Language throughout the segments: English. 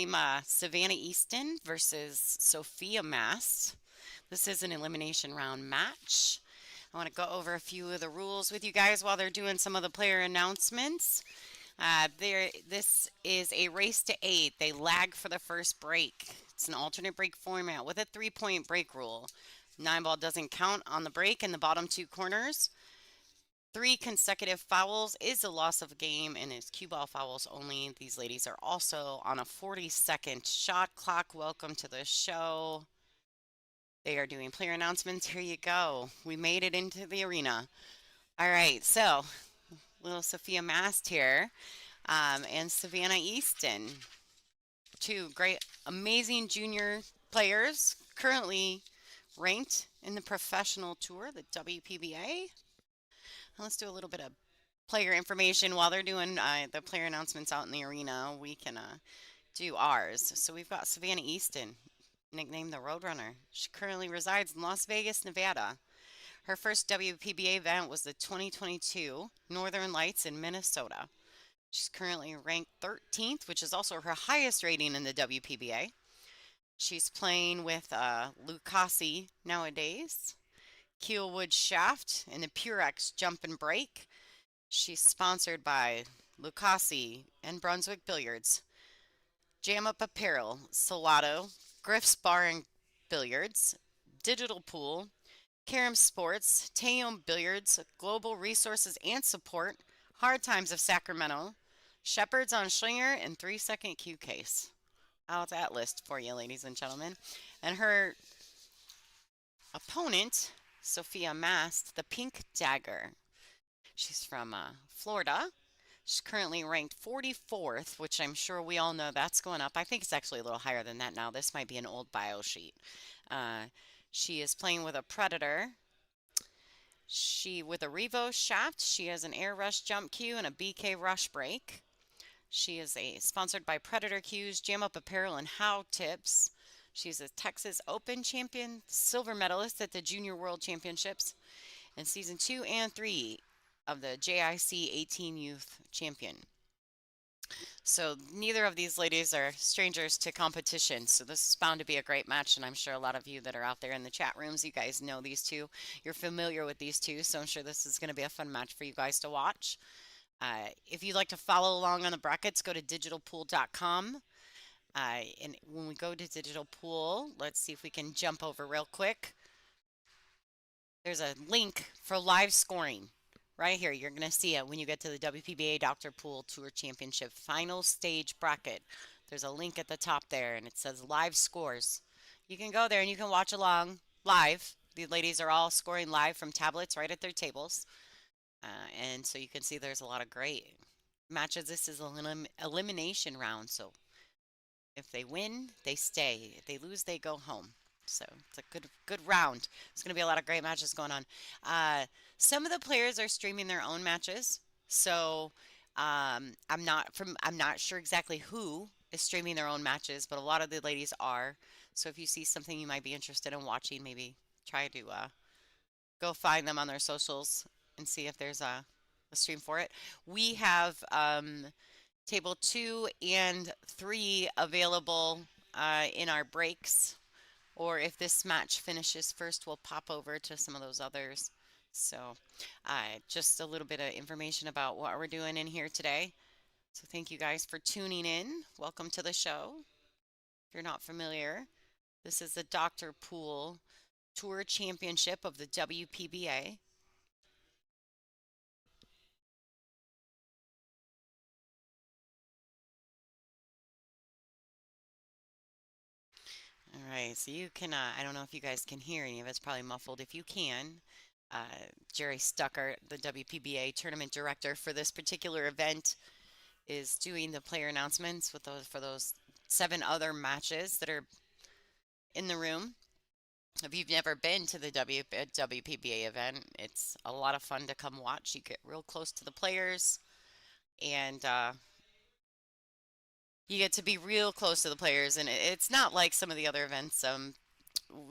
team Savannah Easton versus Sofia Mast. This is an elimination round match. I want to go over a few of the rules with you guys while they're doing some of the player announcements. This is a race to 8. They lag for the first break. It's an alternate break format with a 3-point break rule. 9-ball doesn't count on the break in the bottom 2 corners. 3 consecutive fouls is a loss of a game and is cue ball fouls only. These ladies are also on a 40-second shot clock. Welcome to the show. They are doing player announcements. Here you go. We made it into the arena. All right, so little Sofia Mast here and Savannah Easton. 2 great, amazing junior players currently ranked in the professional tour, the WPBA. Let's do a little bit of player information while they're doing the player announcements out in the arena. We can do ours. So we've got Savannah Easton, nicknamed the Roadrunner. She currently resides in Las Vegas, Nevada. Her first WPBA event was the 2022 Northern Lights in Minnesota. She's currently ranked 13th, which is also her highest rating in the WPBA. She's playing with Lucasi nowadays. Keelwood Shaft and the Purex Jump and Break. She's sponsored by Lucasi and Brunswick Billiards, Jam Up Apparel, Salado, Griff's Bar and Billiards, Digital Pool, Karam Sports, Teom Billiards, Global Resources and Support, Hard Times of Sacramento, Shepherds on Schlinger, and 3-Second Q Case. How's that list for you, ladies and gentlemen? And her opponent, Sofia Mast, the Pink Dagger. She's from Florida. She's currently ranked 44th, which I'm sure we all know that's going up. I think it's actually a little higher than that now. This might be an old bio sheet. She is playing with a Predator. With a Revo shaft, she has an Air Rush jump cue and a BK Rush break. She is sponsored by Predator Cues, Jam Up Apparel, and How Tips. She's a Texas Open champion, silver medalist at the Junior World Championships, and season 2 and 3 of the JIC 18 Youth Champion. So neither of these ladies are strangers to competition. So this is bound to be a great match, and I'm sure a lot of you that are out there in the chat rooms, you guys know these two. You're familiar with these two, so I'm sure this is going to be a fun match for you guys to watch. If you'd like to follow along on the brackets, go to digitalpool.com. And when we go to Digital Pool, let's see if we can jump over real quick. There's a link for live scoring right here. You're going to see it when you get to the WPBA Dr. Pool Tour Championship Final Stage Bracket. There's a link at the top there, and it says live scores. You can go there and you can watch along live. The ladies are all scoring live from tablets right at their tables. And so you can see there's a lot of great matches. This is an elimination round, so if they win, they stay. If they lose, they go home. So it's a good round. There's going to be a lot of great matches going on. Some of the players are streaming their own matches, so I'm not sure exactly who is streaming their own matches, but a lot of the ladies are. So if you see something you might be interested in watching, maybe try to go find them on their socials and see if there's a stream for it. We have table 2 and 3 available in our breaks, or if this match finishes first, we'll pop over to some of those others. So just a little bit of information about what we're doing in here today. So thank you guys for tuning in. Welcome to the show. If you're not familiar, this is the Dr. Pool Tour Championship of the WPBA. All right, so you can, I don't know if you guys can hear any of it's probably muffled. If you can, Jerry Stucker, the WPBA tournament director for this particular event, is doing the player announcements for those 7 other matches that are in the room. If you've never been to the WPBA event, it's a lot of fun to come watch. You get real close to the players, and you get to be real close to the players, and it's not like some of the other events.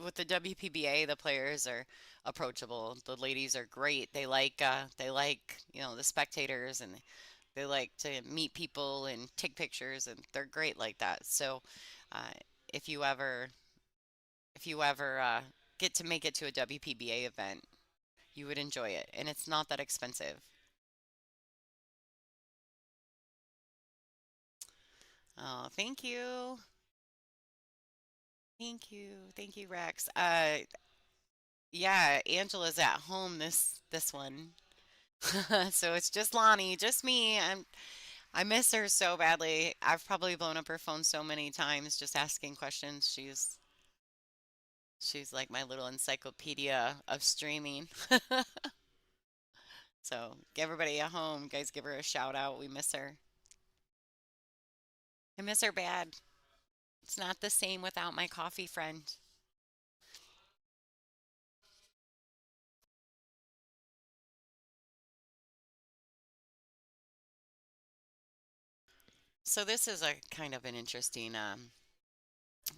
With the WPBA, the players are approachable. The ladies are great. They like the spectators, and They like to meet people and take pictures, and they're great like that. So, uh, if you ever get to make it to a WPBA event, you would enjoy it, and it's not that expensive. Oh, thank you, Rex. Yeah, Angela's at home this one, so it's just Lonnie, just me. I miss her so badly. I've probably blown up her phone so many times just asking questions. She's like my little encyclopedia of streaming. So, everybody at home, guys, give her a shout out. We miss her. I miss her bad. It's not the same without my coffee friend. So this is a kind of an interesting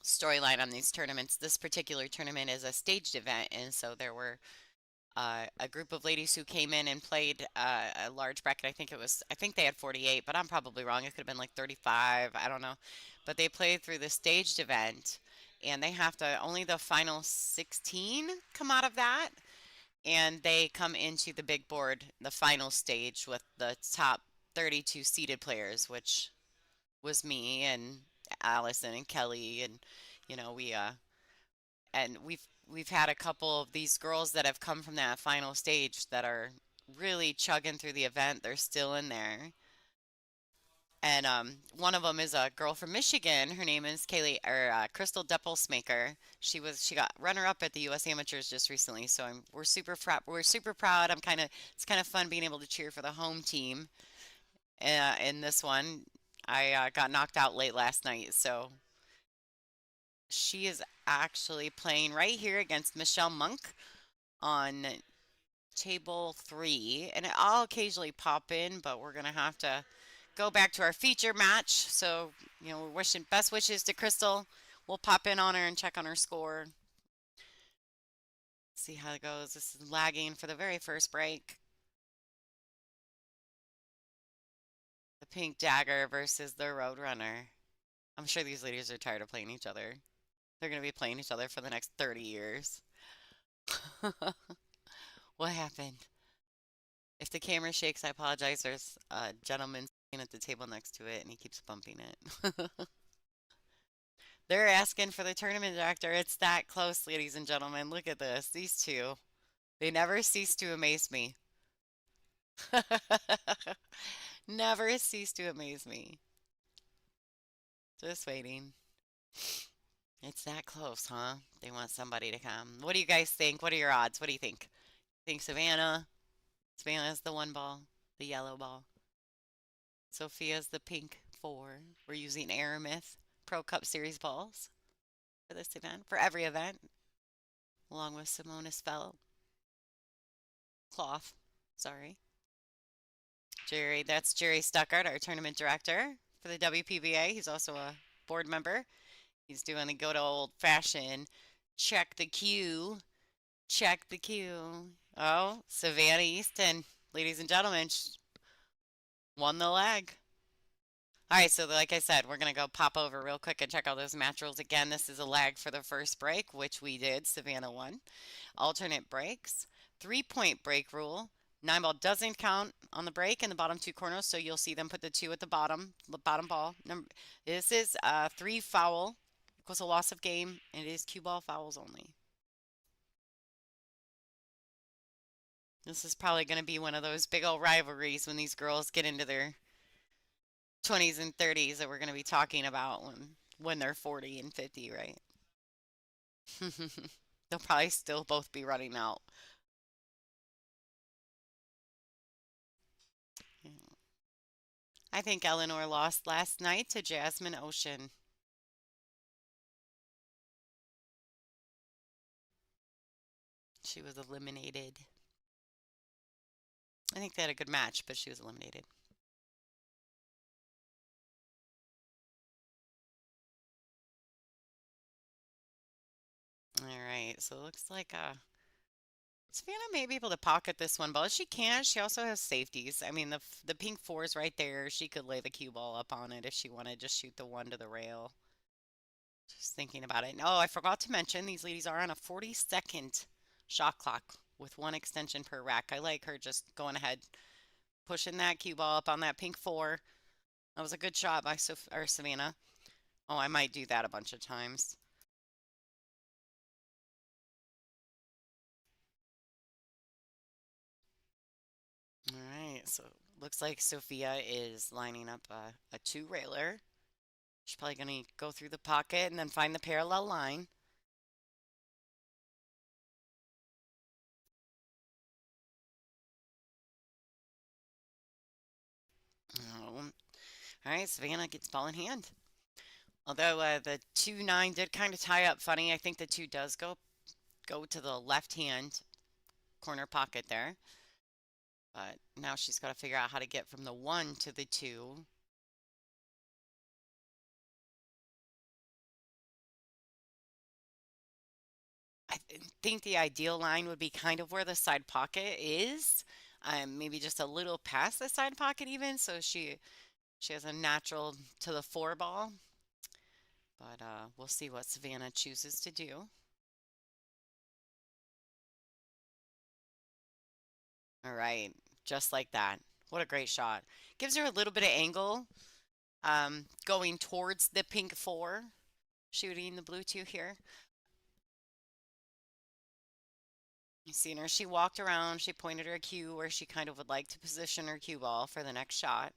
storyline on these tournaments. This particular tournament is a staged event, and so there were a group of ladies who came in and played a large bracket. I think they had 48, but I'm probably wrong. It could have been like 35. I don't know. But they played through the staged event, and they have to, only the final 16 come out of that. And they come into the big board, the final stage, with the top 32 seeded players, which was me and Allison and Kelly. And, you know, and we've had a couple of these girls that have come from that final stage that are really chugging through the event. They're still in there. And one of them is a girl from Michigan. Her name is Kaylee or Crystal Deppelsmaker. She got runner up at the U.S. Amateurs just recently. So we're super proud. It's kind of fun being able to cheer for the home team. In this one, I got knocked out late last night, so she is actually playing right here against Michelle Monk on table 3, and I'll occasionally pop in, but we're gonna have to go back to our feature match. So, we're wishing best wishes to Crystal. We'll pop in on her and check on her score. See how it goes. This is lagging for the very first break. The Pink Dagger versus the Roadrunner. I'm sure these ladies are tired of playing each other. They're gonna be playing each other for the next 30 years. What happened? If the camera shakes, I apologize. There's a gentleman sitting at the table next to it, and he keeps bumping it. They're asking for the tournament director. It's that close, ladies and gentlemen. Look at this. These two. They never cease to amaze me. Never cease to amaze me. Just waiting. It's that close, huh? They want somebody to come. What do you guys think? What are your odds? What do you think? Think Savannah? Savannah's the one ball, the yellow ball. Sofia's the pink 4. We're using Aramith Pro Cup Series balls for this event, for every event, along with Simona's fellow cloth. Sorry. That's Jerry Stuckart, our tournament director for the WPBA. He's also a board member. He's doing the good old fashioned check the queue, check the queue. Oh, Savannah Easton, ladies and gentlemen, won the leg. All right, so like I said, we're going to go pop over real quick and check out those match rules again. This is a lag for the first break, which we did. Savannah won. Alternate breaks, 3-point break rule. 9 ball doesn't count on the break in the bottom 2 corners, so you'll see them put the 2 at the bottom ball. This is 3 foul equals a loss of game, and it is cue ball fouls only. This is probably going to be one of those big old rivalries when these girls get into their 20s and 30s that we're going to be talking about when they're 40 and 50, right? They'll probably still both be running out. I think Eleanor lost last night to Jasmine Ocean. She was eliminated. I think they had a good match, but she was eliminated. All right, so it looks like Savannah may be able to pocket this one ball. She can't. She also has safeties. I mean, the pink four is right there. She could lay the cue ball up on it if she wanted. Just shoot the one to the rail. Just thinking about it. Oh, I forgot to mention these ladies are on a 40-second shot clock with one extension per rack. I like her just going ahead, pushing that cue ball up on that pink four. That was a good shot by Savannah. Oh, I might do that a bunch of times. All right, so looks like Sofia is lining up a two railer. She's probably going to go through the pocket and then find the parallel line. Oh, all right, Savannah gets ball in hand. Although the 2-9 did kind of tie up funny, I think the 2 does go to the left hand corner pocket there. But now she's got to figure out how to get from the 1 to the 2. Think the ideal line would be kind of where the side pocket is. Maybe just a little past the side pocket even, so she has a natural to the 4 ball. But we'll see what Savannah chooses to do. All right, just like that. What a great shot. Gives her a little bit of angle going towards the pink 4, shooting the blue 2 here. You seen her, she walked around, she pointed her cue where she kind of would like to position her cue ball for the next shot.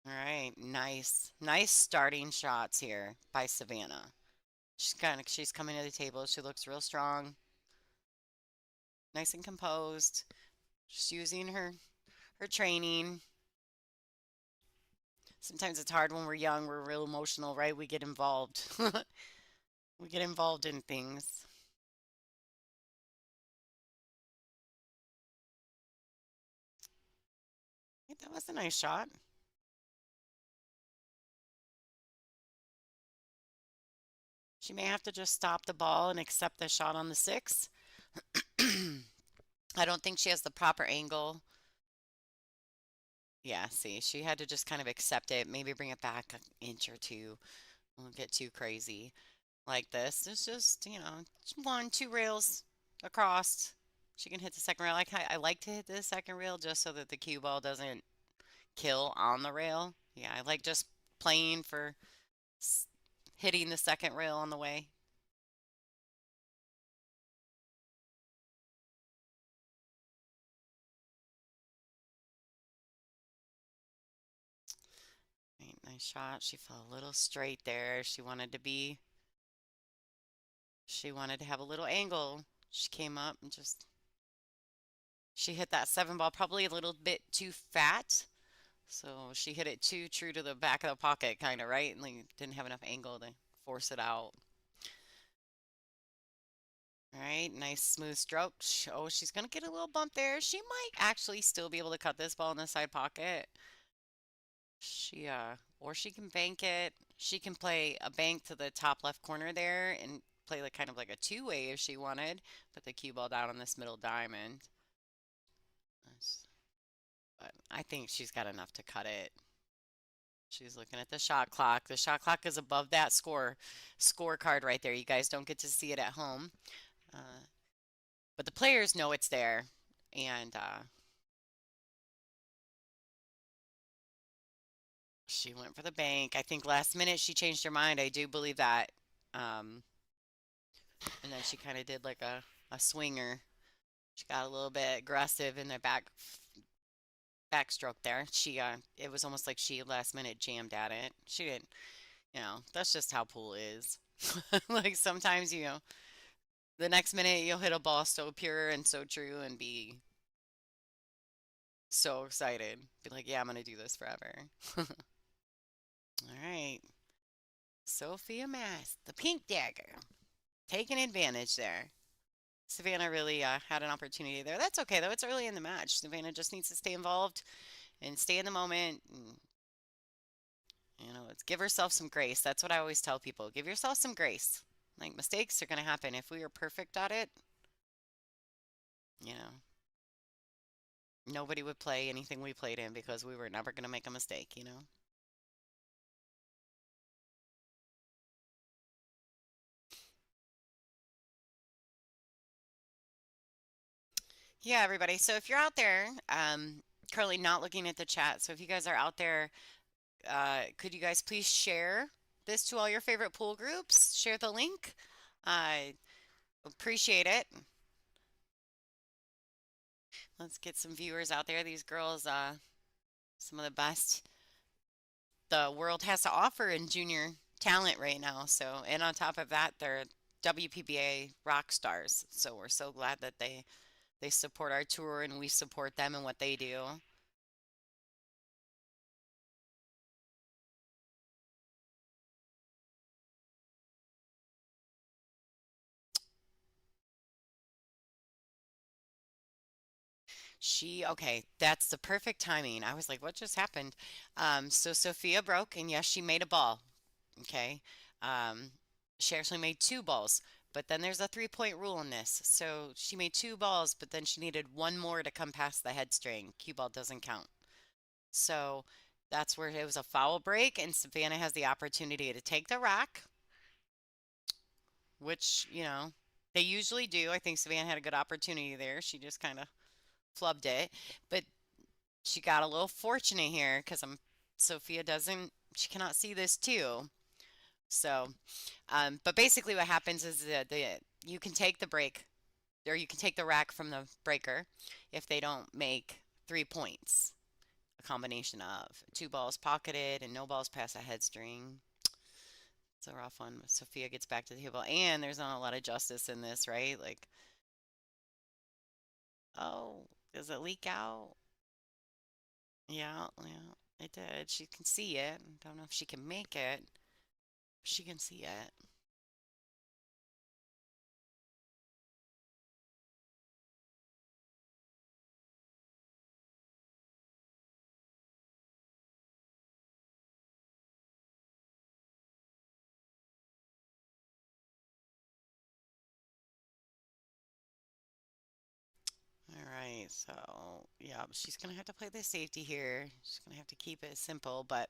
All right, nice starting shots here by Savannah. She's coming to the table. She looks real strong, nice and composed. Just using her training. Sometimes it's hard when we're young. We're real emotional, right? We get involved. We get involved in things. Hey, that was a nice shot. She may have to just stop the ball and accept the shot on the 6. I don't think she has the proper angle. Yeah, see, she had to just kind of accept it, maybe bring it back an inch or two. Won't get too crazy like this. It's just, 1, 2 rails across. She can hit the second rail. I like to hit the second rail just so that the cue ball doesn't kill on the rail. Yeah, I like just playing for hitting the second rail on the way. Right, nice shot. She fell a little straight there. She wanted to have a little angle. She came up and she hit that 7 ball probably a little bit too fat. So she hit it too true to the back of the pocket, kind of, right? And like, didn't have enough angle to force it out. All right, nice smooth stroke. Oh, she's going to get a little bump there. She might actually still be able to cut this ball in the side pocket. Or she can bank it. She can play a bank to the top left corner there and play like kind of like a two-way if she wanted. Put the cue ball down on this middle diamond. But I think she's got enough to cut it. She's looking at the shot clock. The shot clock is above that scorecard right there. You guys don't get to see it at home. Uh, but the players know it's there. And she went for the bank. I think last minute she changed her mind. I do believe that. And then she kind of did like a swinger. She got a little bit aggressive in the backstroke there. It was almost like she last minute jammed at it. She didn't, that's just how pool is. Like sometimes, the next minute you'll hit a ball so pure and so true and be so excited. Be like, yeah, I'm gonna do this forever. All right. Sofia Mast, the pink dagger, taking advantage there. Savannah really had an opportunity there. That's okay though. It's early in the match. Savannah just needs to stay involved and stay in the moment. And, let's give herself some grace. That's what I always tell people. Give yourself some grace. Like mistakes are going to happen. If we were perfect at it, you know, nobody would play anything we played in because we were never going to make a mistake, you know? Yeah, everybody. So if you're out there, currently not looking at the chat, so if you guys are out there, could you guys please share this to all your favorite pool groups? Share the link. I appreciate it. Let's get some viewers out there. These girls, some of the best the world has to offer in junior talent right now. So, and on top of that, they're WPBA rock stars. So we're so glad that they support our tour and we support them and what they do. Okay, that's the perfect timing. I was like, what just happened? So Sophia broke, and yes, she made a ball. Okay. Um, she actually made two balls, but then there's a 3-point rule in this. So she made two balls, but then she needed one more to come past the head string. Cue ball doesn't count. So that's where it was a foul break, and Savannah has the opportunity to take the rack, which, they usually do. I think Savannah had a good opportunity there. She just kind of flubbed it. But she got a little fortunate here because Sophia doesn't, she cannot see this too. So, but basically what happens is that you can take the break or you can take the rack from the breaker if they don't make 3 points. A combination of two balls pocketed and no balls past a head string. It's a rough one. Sophia gets back to the table, and there's not a lot of justice in this, right? Like, oh, does it leak out? Yeah, yeah, it did. She can see it. Don't know if she can make it. She can see it. All right, so yeah, she's gonna have to play the safety here. She's gonna have to keep it simple, but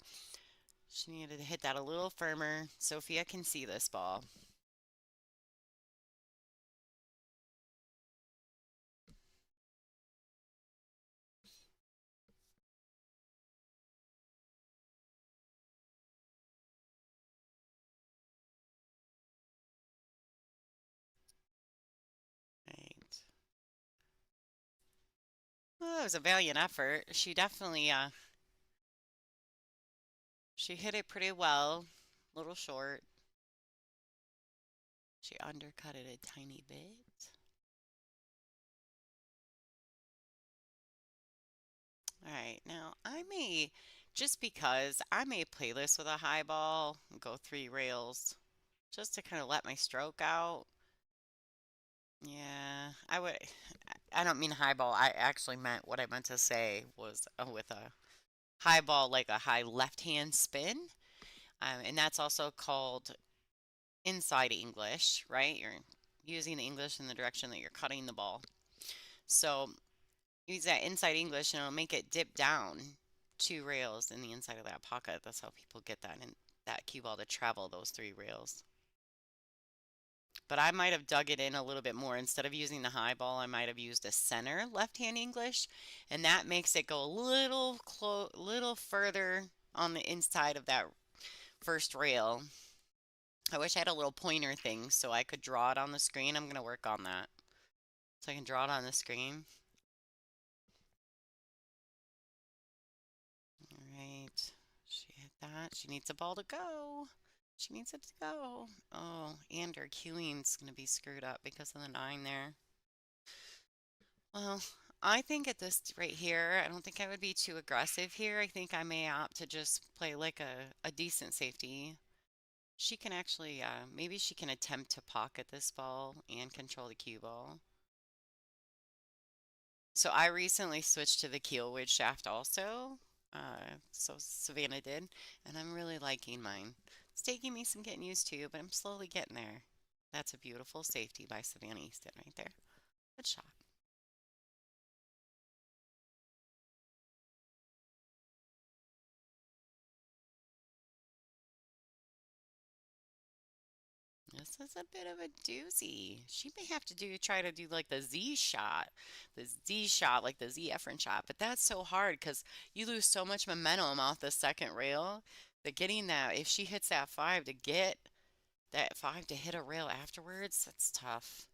she needed to hit that a little firmer. Sophia can see this ball. Right. Well, it was a valiant effort. She definitely she hit it pretty well. A little short. She undercut it a tiny bit. All right, now just because I may play this with a high ball and go 3 rails just to kind of let my stroke out. Yeah, I don't mean high ball. I actually meant what I meant to say was with a high ball, like a high left hand spin. And that's also called inside English, right? You're using the English in the direction that you're cutting the ball. So use that inside English and it'll make it dip down 2 rails in the inside of that pocket. That's how people get that cue ball to travel those 3 rails. But I might have dug it in a little bit more. Instead of using the high ball, I might have used a center left-hand English, and that makes it go a little further on the inside of that first rail. I wish I had a little pointer thing so I could draw it on the screen. I'm gonna work on that. So I can draw it on the screen. All right. She hit that. She needs a ball to go. She needs it to go. Oh, and her cueing's gonna be screwed up because of the 9 there. Well, I think at this right here, I don't think I would be too aggressive here. I think I may opt to just play like a decent safety. She can actually, maybe she can attempt to pocket this ball and control the cue ball. So I recently switched to the keel wedge shaft also. So Savannah did, and I'm really liking mine. It's taking me some getting used to, but I'm slowly getting there. That's a beautiful safety by Savannah Easton right there. Good shot. This is a bit of a doozy. She may have to try to do like the Z shot, like the Z Efron shot. But that's so hard because you lose so much momentum off the second rail that getting that, if she hits that five to get that five to hit a rail afterwards, that's tough.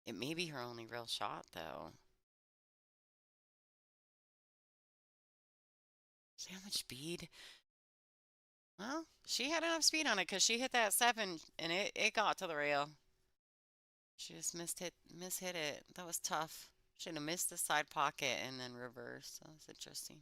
It may be her only real shot though. See how much speed? Well, she had enough speed on it because she hit that seven and it got to the rail. She just mishit it. That was tough. Should have missed the side pocket and then reverse. That was interesting.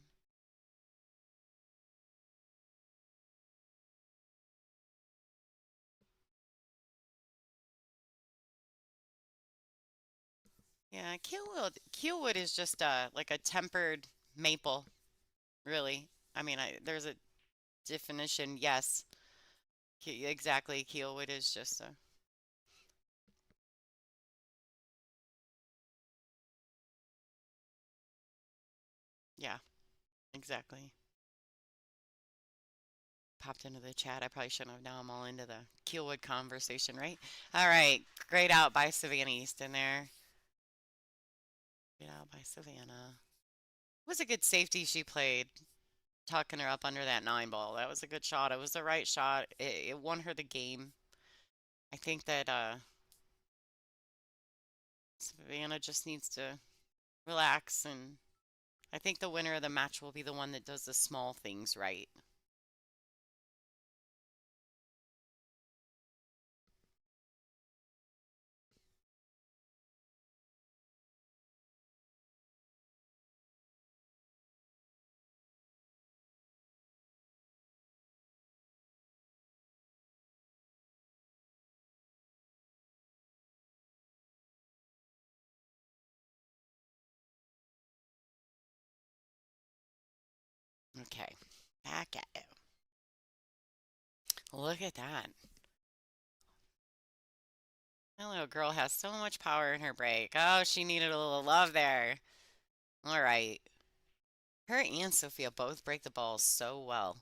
Yeah, Keelwood is just like a tempered maple, really. I mean, there's a definition. Yes, exactly. Keelwood is just a yeah, exactly. Popped into the chat. I probably shouldn't have. Now I'm all into the Keelwood conversation, right? All right, great out by Savannah Easton there. Great out by Savannah. It was a good safety she played, tucking her up under that nine ball. That was a good shot. It was the right shot. It won her the game. I think that Savannah just needs to relax, and I think the winner of the match will be the one that does the small things right. Okay, back at it. Look at that. That little girl has so much power in her break. Oh, she needed a little love there. All right. Her and Sofia both break the balls so well.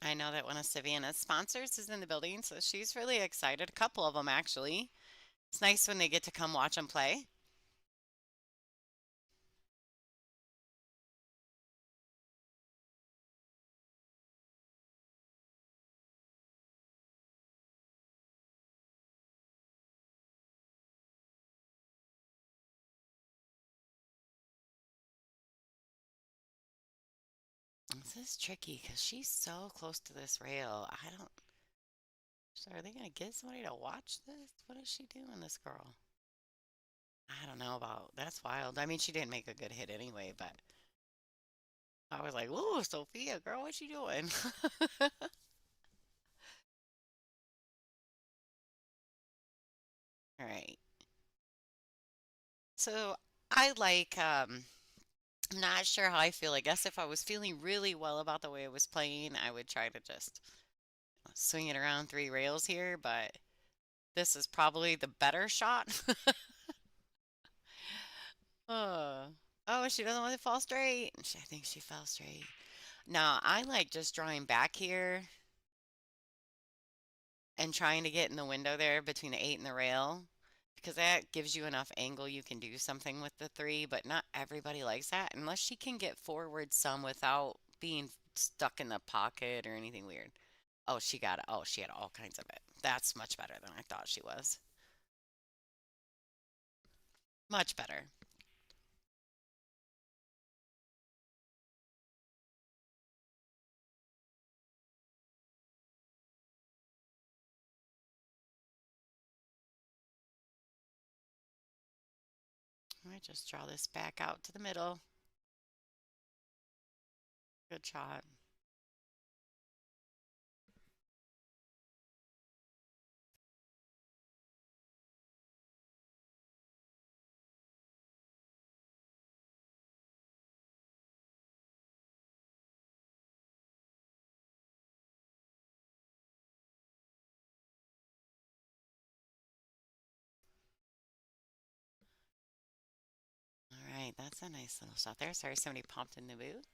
I know that one of Savannah's sponsors is in the building, so she's really excited. A couple of them, actually. It's nice when they get to come watch them play. This is tricky because she's so close to this rail. I don't. So are they gonna get somebody to watch this? What is she doing, this girl? I don't know about. That's wild. I mean, she didn't make a good hit anyway, but I was like, "Ooh, Sophia, girl, what you doing?" All right. So I like. I'm not sure how I feel. I guess if I was feeling really well about the way I was playing, I would try to just swing it around three rails here, but this is probably the better shot. Oh, oh, she doesn't want to fall straight. I think she fell straight. Now, I like just drawing back here and trying to get in the window there between the eight and the rail because that gives you enough angle you can do something with the three, but not everybody likes that unless she can get forward some without being stuck in the pocket or anything weird. Oh, she got it. Oh, she had all kinds of it. That's much better than I thought she was. Much better. I might just draw this back out to the middle. Good shot. That's a nice little shot there. Sorry, somebody popped in the booth.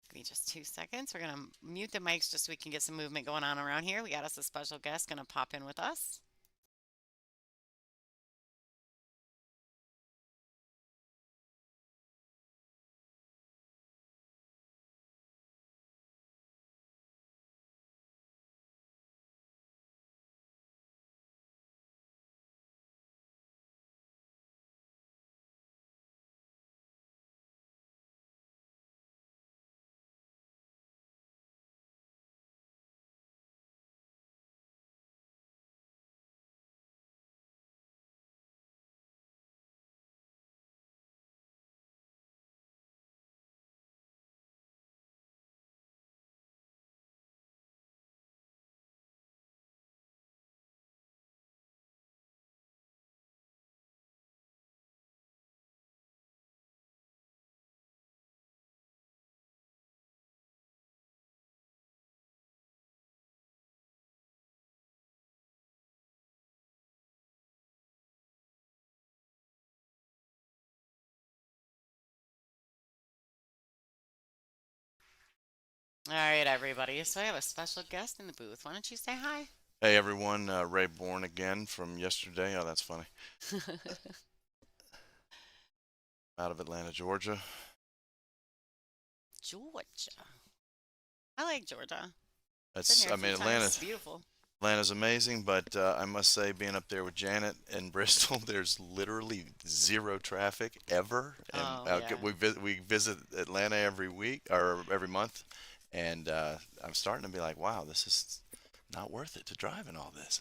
Give me just 2 seconds. We're going to mute the mics just so we can get some movement going on around here. We got us a special guest going to pop in with us. All right, everybody. So I have a special guest in the booth. Why don't you say hi? Hey everyone, Ray Bourne again from yesterday. Oh, that's funny. Out of Atlanta, Georgia. Georgia. I like Georgia. Been That's, there a I few mean, times. It's beautiful. Atlanta's amazing, but I must say, being up there with Janet in Bristol, there's literally zero traffic ever, and Oh, yeah. we visit Atlanta every week or every month, and I'm starting to be like, wow, this is not worth it to drive in all this.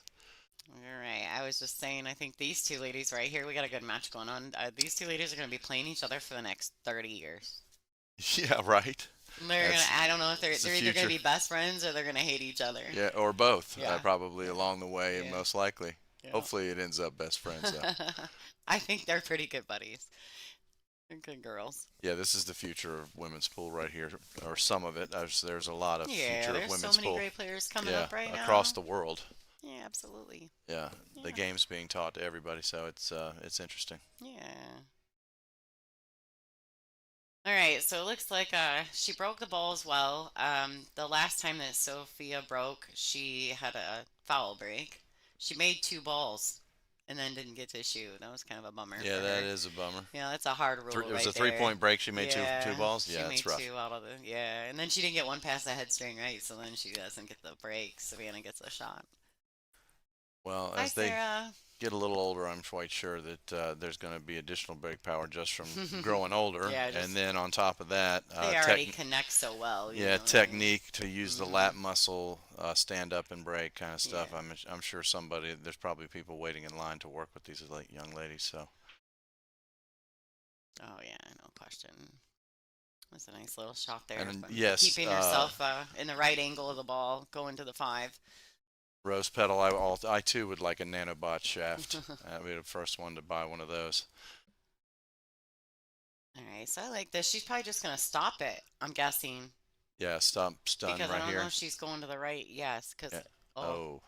All right. I was just saying, I think these two ladies right here, we got a good match going on. These two ladies are going to be playing each other for the next 30 years. Yeah, right. They're gonna. That's I don't know if that's the they're either gonna future. be best friends or they're gonna hate each other. Yeah, or both, Yeah. probably Yeah. along the way, Yeah. most likely. Yeah. Hopefully, it ends up best friends though. I think they're pretty good buddies. They're good girls. Yeah, this is the future of women's pool right here, or some of it. There's a lot of Yeah, future of there's so women's many pool. great players coming Yeah, up right across now. the world. Yeah, absolutely. Yeah, the Yeah. game's being taught to everybody, so it's interesting. Yeah. All right, so it looks like she broke the ball as well. The last time that Sofia broke, she had a foul break. She made two balls and then didn't get to shoot. That was kind of a bummer Yeah, for that her. is a bummer. Yeah, that's a hard rule It was right a there. three-point break. She made two Yeah, balls. she Yeah, made that's rough. two out of the yeah, and then she didn't get one past the headstring right, so then she doesn't get the break. Savannah gets a shot. Well, Hi, as they Sarah. get a little older, I'm quite sure that there's going to be additional brake power just from growing older, Yeah, and just then on top of that, they already connect so well, you yeah, know what I mean? technique to use the Hmm. lat muscle, stand up and break kind of stuff. Yeah. I'm sure there's probably people waiting in line to work with these like young ladies. So Oh yeah, no question. That's a nice little shot there and then, from yes, keeping herself in the right angle of the ball, going to the five. rose petal. I too would like a nanobot shaft. I'd be the first one to buy one of those. All right, so I like this. She's probably just gonna stop it, I'm guessing, Yeah, stun because I right don't know here. if she's going to the right. Yes, because Yeah. oh, Oh,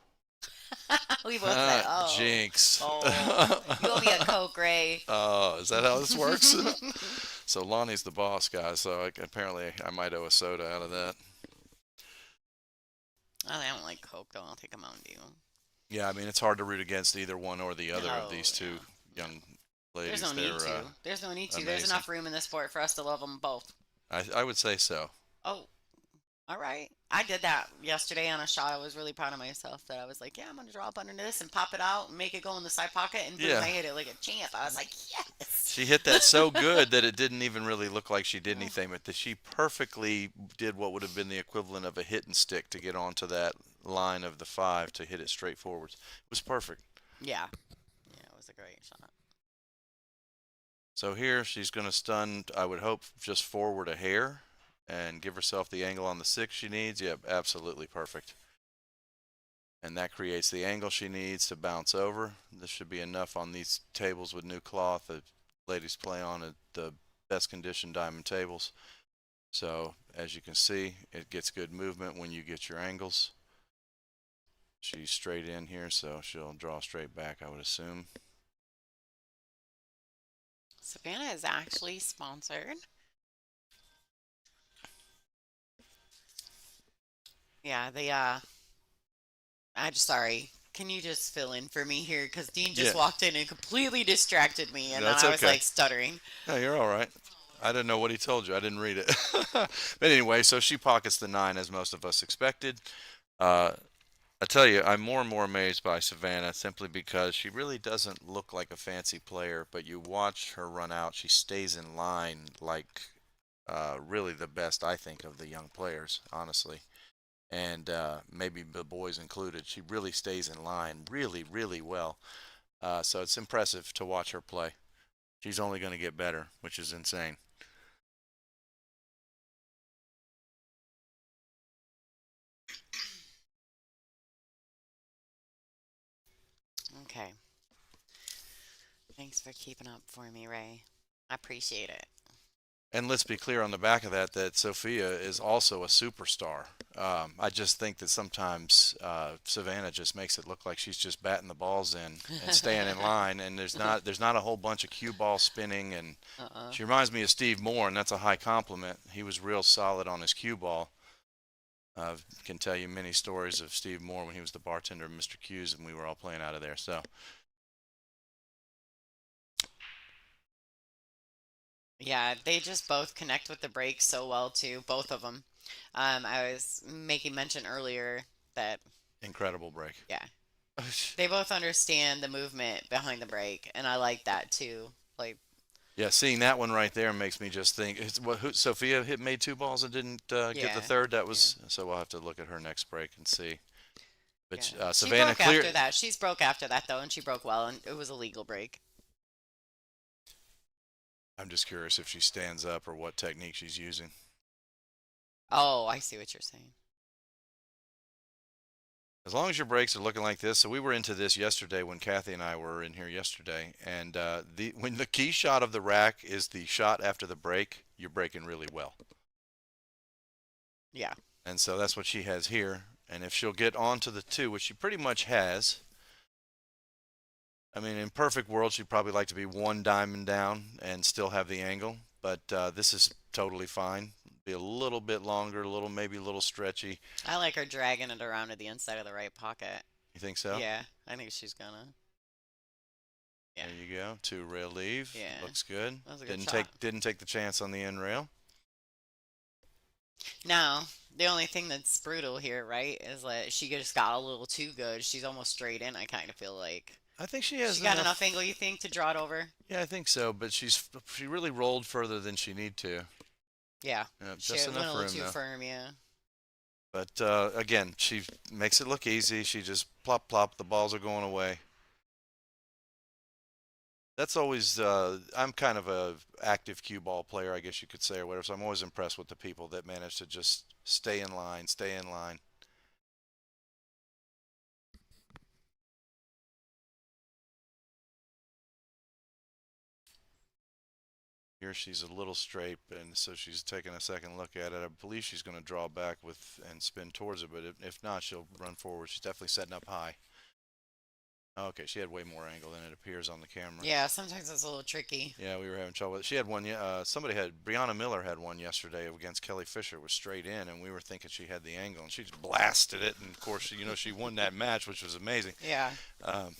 we both said oh, jinx. oh. You owe me a Coke, Ray. Oh, is that how this works? So Lonnie's the boss, guys. So apparently I might owe a soda out of that. I don't like Coke though. I'll take a Mountain Dew. Yeah, I mean it's hard to root against either one or the other of No, these two yeah, no. young There's no ladies. need They're to. There's no need to. There's amazing. enough room in this sport for us to love them both. I would say so. Oh, all right. I did that yesterday on a shot. I was really proud of myself that I was like, yeah, I'm gonna draw up under this and pop it out and make it go in the side pocket, and boom, Yeah, I hit it like a champ. I was like, yes. she hit that so good that it didn't even really look like she did anything, but that she perfectly did what would have been the equivalent of a hit and stick to get onto that line of the five to hit it straight forwards. It was perfect. Yeah, yeah, it was a great shot. So here she's going to stun, I would hope, just forward a hair and give herself the angle on the six she needs. Yep, absolutely perfect. And that creates the angle she needs to bounce over. This should be enough on these tables with new cloth that ladies play on at the best conditioned diamond tables. So as you can see, it gets good movement when you get your angles. She's straight in here, so she'll draw straight back, I would assume. Savannah is actually sponsored. Yeah, I'm sorry. Can you just fill in for me here? Because Dean just Yeah, walked in and completely distracted me, and then that's I was okay. like stuttering. No, you're all right. I didn't know what he told you. I didn't read it. But anyway, so she pockets the nine as most of us expected. Uh, I tell you, I'm more and more amazed by Savannah simply because she really doesn't look like a fancy player, but you watch her run out, she stays in line like really the best, I think, of the young players, honestly. And maybe the boys included. She really stays in line really, really well. So it's impressive to watch her play. She's only going to get better, which is insane. Okay. Thanks for keeping up for me, Ray. I appreciate it. And let's be clear on the back of that that Sofia is also a superstar. I just think that sometimes Savannah just makes it look like she's just batting the balls in and staying in line, and there's not a whole bunch of cue ball spinning. And Uh-uh. she reminds me of Steve Moore, and that's a high compliment. He was real solid on his cue ball. I can tell you many stories of Steve Moore when he was the bartender of Mr. Q's, and we were all playing out of there. So Yeah, they just both connect with the break so well too, both of them. I was making mention earlier that incredible break. yeah, they both understand the movement behind the break, and I like that too. Like, Yeah, seeing that one right there makes me just think. Sophia made two balls and didn't get the yeah, third. That yeah, was so. We'll have to look at her next break and see. yeah. But She Savannah broke clear. after that. She's broke after that though, and she broke well, and it was a legal break. I'm just curious if she stands up or what technique she's using. Oh, I see what you're saying. As long as your breaks are looking like this, so we were into this yesterday when Kathy and I were in here yesterday, and when the key shot of the rack is the shot after the break, you're breaking really well, Yeah, and so that's what she has here. And if she'll get onto the two, which she pretty much has, I mean, in perfect world, she'd probably like to be one diamond down and still have the angle, but this is totally fine. Be a little bit longer, maybe a little stretchy. I like her dragging it around to the inside of the right pocket. You think so? Yeah, I think she's gonna. Yeah, There you go. Two rail leave. yeah, Looks good. that was a good Didn't shot. take didn't take the chance on the end rail. Now, the only thing that's brutal here, right, is that she just got a little too good. She's almost straight in, I kind of feel like. I think she She has got enough enough. angle, you think, to draw it over? Yeah, I think so. But she really rolled further than she need to. Yeah. She Just went a enough little room too though. firm, yeah. But again, she makes it look easy. She just plop plop. The balls are going away. That's always I'm kind of a active cue ball player, I guess you could say, or whatever. So I'm always impressed with the people that manage to just stay in line, stay in line. Here she's a little straight, and so she's taking a second look at it. I believe she's going to draw back with and spin towards it, but if not, she'll run forward. She's definitely setting up high. Okay, she had way more angle than it appears on the camera. Yeah, sometimes it's a little tricky. Yeah, we were having trouble. She had one. Somebody had Brianna Miller had one yesterday against Kelly Fisher. It was straight in, and we were thinking she had the angle, and she just blasted it. And of course, she won that match, which was amazing. Yeah. Um,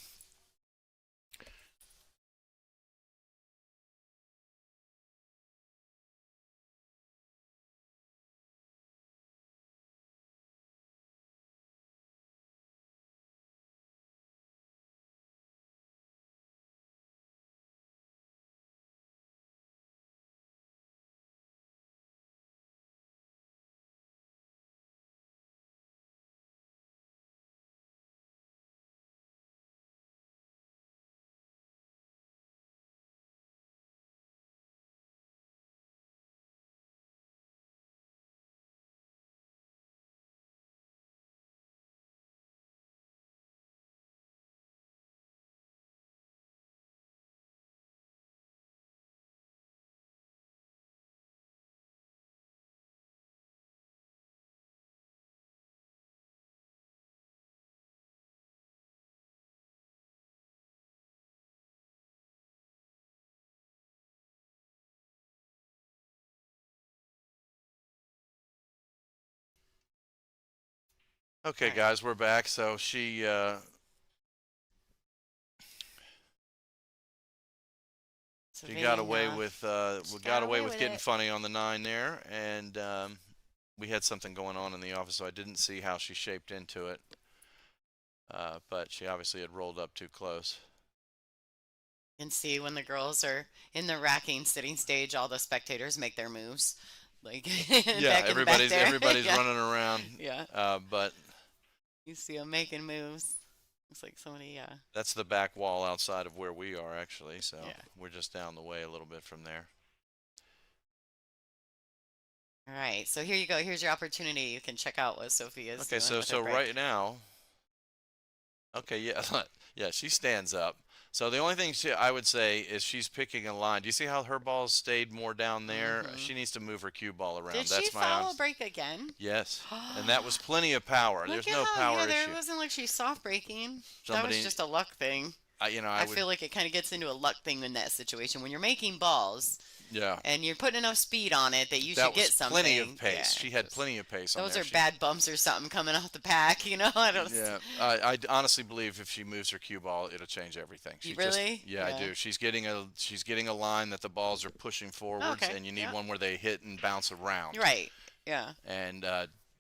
Okay, All right. guys, we're back. So she got away Savannah. with She we got got away away with with getting it. funny on the 9 there, and we had something going on in the office, so I didn't see how she shaped into it. But she obviously had rolled up too close. And see when the girls are in the racking sitting stage, all the spectators make their moves. Like Yeah, back in the back everybody's there. everybody's Yeah. running around, Yeah. but You see them making moves. Looks like somebody, that's the back wall outside of where we are actually. So yeah. we're just down the way a little bit from there. All right. So here you go. Here's your opportunity. You can check out what Sophia is Okay, doing so with her so break. right now, okay, yeah, yeah, she stands up. So the only thing I would say is she's picking a line. Do you see how her ball stayed more down there? Mm-hmm. She needs to move her cue ball Did around. she That's my foul a honest. break again? Yes, and that was plenty of power. Look There's at no how, yeah, power there issue. wasn't like she's soft breaking. That was Somebody, just a luck thing. I I would, feel like it kind of gets into a luck thing in that situation. When you're making balls yeah, and you're putting enough speed on it that you that should was get plenty of something. Yeah, pace. She had just plenty of pace on those there. are She, bad bumps or something coming off the pack, I don't. yeah, I honestly believe if she moves her cue ball, it'll change everything. You She just, really? yeah, I Yeah. do. She's getting a line that the balls are pushing forwards, Okay. and you need Yeah. one where they hit and bounce around. You're right. Yeah. And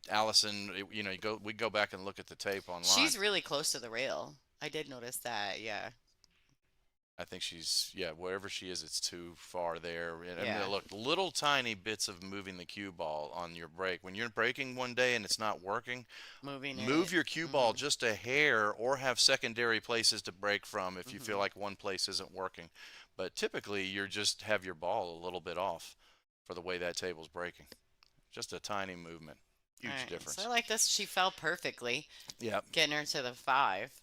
Allison, we go back and look at the tape online. She's really close to the rail. I did notice that. Yeah. I think yeah, wherever she is, it's too far there. And I Yeah. mean, look, little tiny bits of moving the cue ball on your break. When you're breaking one day and it's not working, Moving move it. your cue ball Mhm. just a hair or have secondary places to break from if you feel Mhm. like one place isn't working. But typically, you're just have your ball a little bit off for the way that table's breaking. Just a tiny movement. All Huge right. So I difference. like this. She fell perfectly, Yep. getting her to the 5.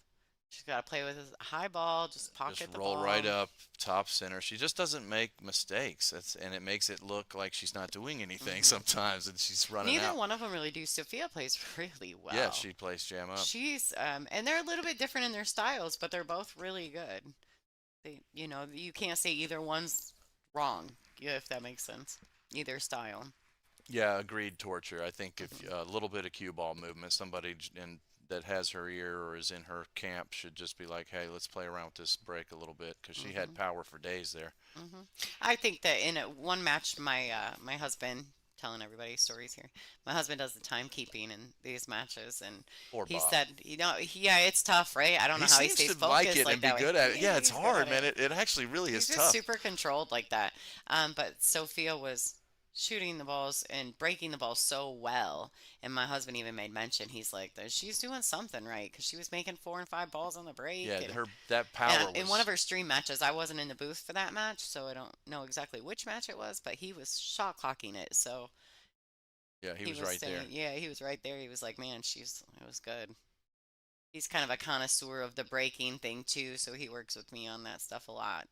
She's got to play with a high ball, just Just pocket the roll right ball. up, top center. She just doesn't make mistakes. And it makes it look like she's not doing anything Mhm. sometimes, and she's running Neither out. one of them really do. Sophia plays really Yeah, well. she plays jam up. She's and they're a little bit different in their styles, but they're both really good. You can't say either one's wrong, yeah, if that makes sense. Either style. Yeah, agreed. Torture. I think if Hmm. a little bit of cue ball movement, somebody in that has her ear or is in her camp should just be like, "Hey, let's play around with this break a little bit," because she had Hmm. power for days there. Hmm. I think that in one match, my husband, telling everybody stories here. My husband does the timekeeping in these matches, and Poor he Bob. said, yeah, it's tough, right? I don't He know how he seems stays to like focused it like and be that way. good at it. Yeah, Yeah, it's he's good at hard, man. it. It actually really is He's just tough. super controlled like that. But Sophia was shooting the balls and breaking the balls so well. And my husband even made mention. He's like, she's doing something right because she was making 4 and 5 balls on the break. Yeah, And, her that and power in one of was. her stream matches, I wasn't in the booth for that match, so I don't know exactly which match it was, but he was shot clocking it. So Yeah, he he was was right there. saying, yeah, he was right there. He was like, man, it was good. He's kind of a connoisseur of the breaking thing too, so he works with me on that stuff a lot.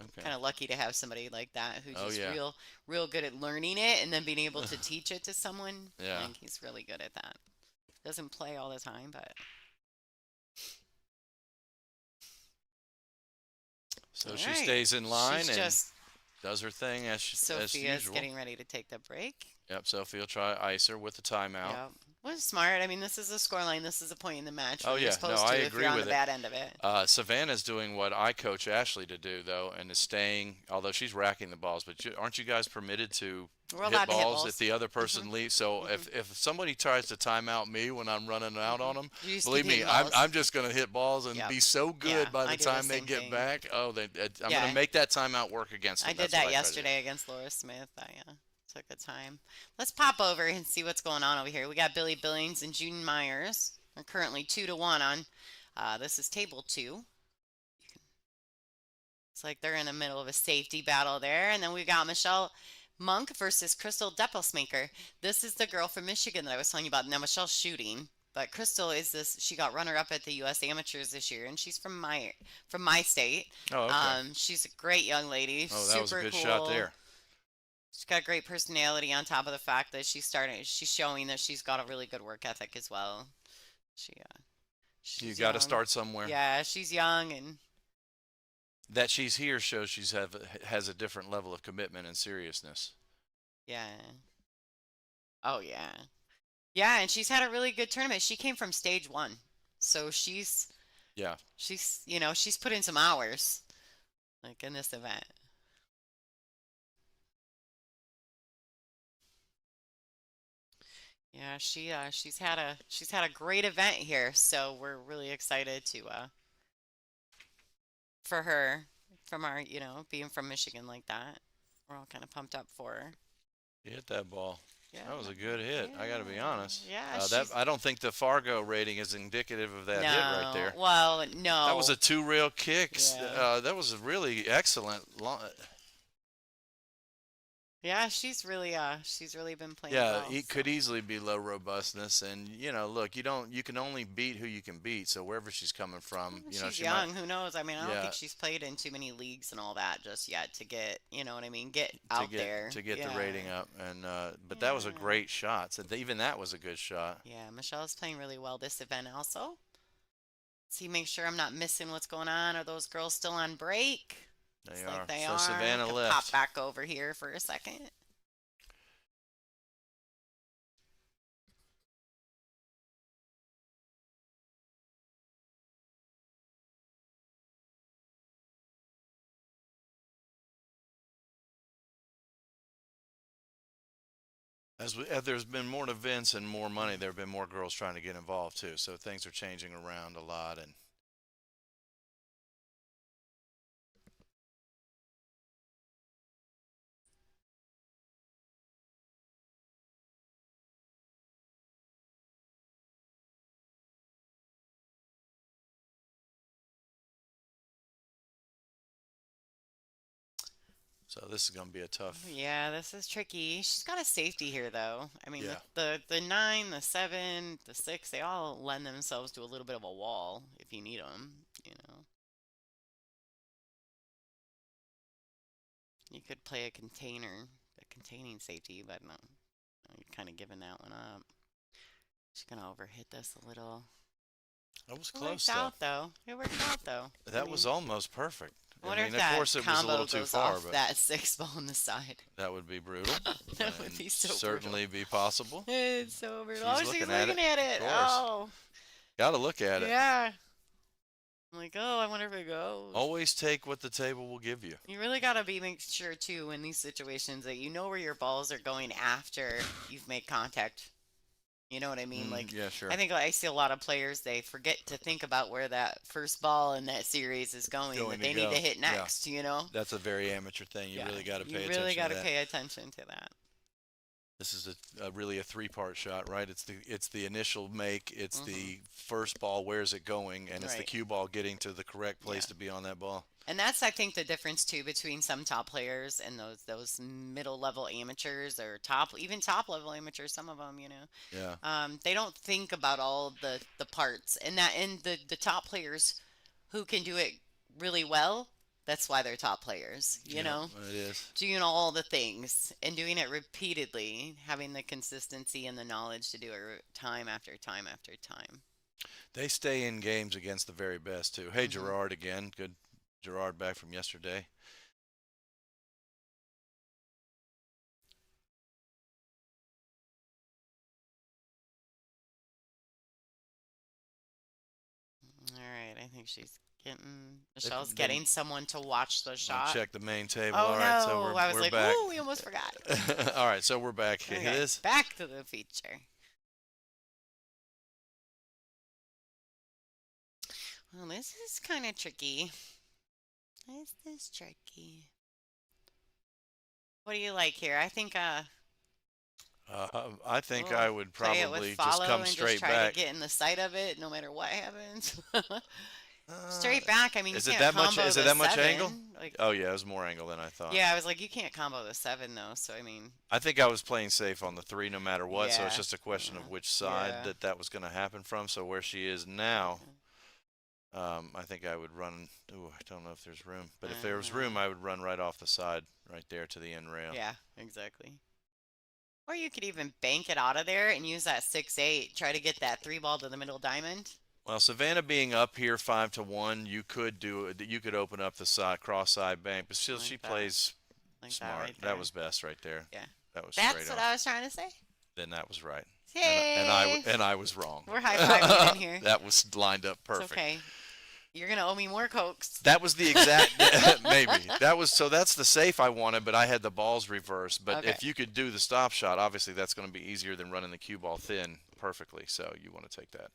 Okay. Kind of lucky to have somebody like that who's Oh just yeah. real good at learning it and then being able to teach it to someone. Yeah. Like he's really good at that. Doesn't play all the time, but So all she right. stays in line She's and just does her thing as Sophia's usual. getting ready to take the break. Yep. Sophie will try ice her with the timeout. Yeah. Was smart. I mean, this is a scoreline. This is a point in the match Oh when you're yeah. No, supposed I to if agree you're on the with it. bad end of it. Savannah's doing what I coach Ashley to do, though, and is staying, although she's racking the balls. But aren't you guys permitted to We're hit allowed to hit balls if balls. the other Hmm. person leaves? So Hmm. if somebody tries to time out me when I'm running out Hmm. on them, You just keep believe me, hitting I'm, balls. I'm just going to hit balls and Yep. be so Yeah, good by I the do the time they same get thing. back. Oh, I'm going to Yeah, make that timeout work against I them. did That's what that I try to do. yesterday against Laura Smith. I took the time. Let's pop over and see what's going on over here. We got Billy Billings and June Myers. They're currently 2-1 on. This is table 2. It's like they're in the middle of a safety battle there. And then we got Michelle Monk versus Crystal Deppelsmaker. This is the girl from Michigan that I was telling you about. Now Michelle's shooting, but Crystal is this. She got runner up at the U.S. Amateurs this year, and she's from my state. Oh, okay. She's a great young lady, Oh, that was a super good shot cool. there. She's got a great personality on top of the fact that she's showing that she's got a really good work ethic as well. She You she's got to young. start somewhere. Yeah, she's young and That she's here shows has a different level of commitment and seriousness. yeah. Oh yeah. Yeah, and she's had a really good tournament. She came from stage one. So Yeah. she's put in some hours like in this event. Yeah, she's had a great event here, so we're really excited to for her from our, being from Michigan like that. We're all kind of pumped up for her. He hit that ball. Yeah, That was a that good ball. hit. I got to be Yeah, honest. yeah, That she's I don't think the Fargo rating is indicative of that hit right no, there. well, That was no, a two rail kicks. yeah, That was a really excellent. yeah, she's really been playing Yeah, well. it So could easily be low robustness, and look, you can only beat who you can beat. So wherever she's coming from, she's she might, young. Who knows? I mean, I don't yeah, think she's played in too many leagues and all that just yet to get, you know what I mean, get to out get there. to get the Yeah, rating up, and but that was a yeah, great shot. So even that was a good shot. yeah. Michelle's playing really well this event also. See, make sure I'm not missing what's going on. Are those girls still on break? They Looks like are. they So are. Savannah Can pop left. back over here for a second. As there's been more events and more money, there have been more girls trying to get involved too. So things are changing around a lot, and so this is going to be a tough. Yeah, this is tricky. She's got a safety here, though. I mean, Yeah, the nine, the seven, the six, they all lend themselves to a little bit of a wall if you need them. You know, you could play a containing safety, but no, you're kind of giving that one up. She's gonna overhit this a little. that was It close worked though. out though. It worked out though. I That was mean, almost perfect. I I wonder if mean, of that course, it was a combo little too goes far, off but that six ball on the side. that would be brutal, That would and be so brutal. certainly be possible. It's so brutal. She's Oh, she's looking at it, looking at of it. course. Oh, Got to look at it. yeah. I'm like, oh, I wonder if it goes. Always take what the table will give you. You really gotta make sure too in these situations that you know where your balls are going after you've made contact. You know what I mean? Like, Yeah, sure. I think I see a lot of players, they forget to think about where that first ball in that series is going, Going that to they need go. to hit Yeah, next, you know? that's a very amateur thing. You Yeah, really got to you pay really attention got to to that. pay attention to that. This is really a three-part shot, right? It's the initial make, it's Hmm. the first ball, where's it going, and it's the Right. cue ball getting to the correct Yeah. place to be on that ball. And that's, I think, the difference too between some top players and those middle level amateurs or even top level amateurs. Some of them, Yeah, they don't think about all the parts, and the top players who can do it really well. That's why they're top players. yeah, it is. Doing all the things and doing it repeatedly, having the consistency and the knowledge to do it time after time after time. They stay in games against the very best too. Hey, Hmm. Gerard again. Good, Gerard back from yesterday. All right, I think They, Michelle's they, getting someone to watch the I'll shot. check the main table. Oh All right, so no, I was we're like, back. ooh, we almost forgot. All right, so we're back. It Okay, is. back to the feature. Well, this is kind of tricky. This is tricky. What do you like here? I think I think we'll I would play it with probably just follow come and just straight try to back. get in the sight of it no matter what happens. Uh, Straight back, I mean, you is it can't that much? combo Is it the that much angle? seven. Like, Oh yeah, it was more angle than I thought. yeah, I was like, you can't combo the seven though. So I mean, I think I was playing safe on the three no matter what, so it's yeah, just a question yeah, of which side yeah. that was going to happen from. So where she is now, Okay. I think I would run. Ooh, I don't know if there's room, but if there was room, Uh, I would run right off the side, right there to the end rail. yeah, exactly. Or you could even bank it out of there and use that 6-8. Try to get that three ball to the middle diamond. Well, Savannah being up here 5-1, you could do it. You could open up the side cross side bank, but still she Like that. plays Like that smart. right That there. was best right there. Yeah. That was straight That's what on. I was trying to say. Then that was right. Hey, and I was wrong. we're high-fiving in here. That was lined up It's perfect. okay. You're gonna owe me more cokes. That was the exact maybe. That was so that's the safe I wanted, but I had the balls reversed. But Okay. if you could do the stop shot, obviously that's going to be easier than running the cue ball thin perfectly. So you want to take that.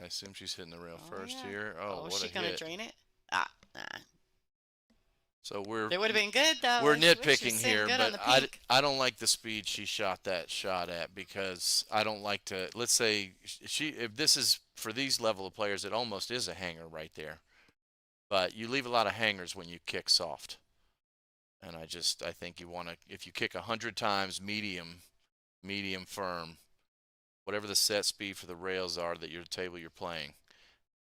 I assume she's hitting the rail Oh first yeah. here. Oh, Oh, is what she a gonna hit. drain it? Ah, nah. So we're It would have been good though. we're She was nitpicking sitting here, good on but the peak. I don't like the speed she shot that shot at because I don't like to. Let's say she if this is for these level of players, it almost is a hanger right there. But you leave a lot of hangers when you kick soft, and I think you want to if you kick 100 times medium firm, whatever the set speed for the rails are that your table you're playing,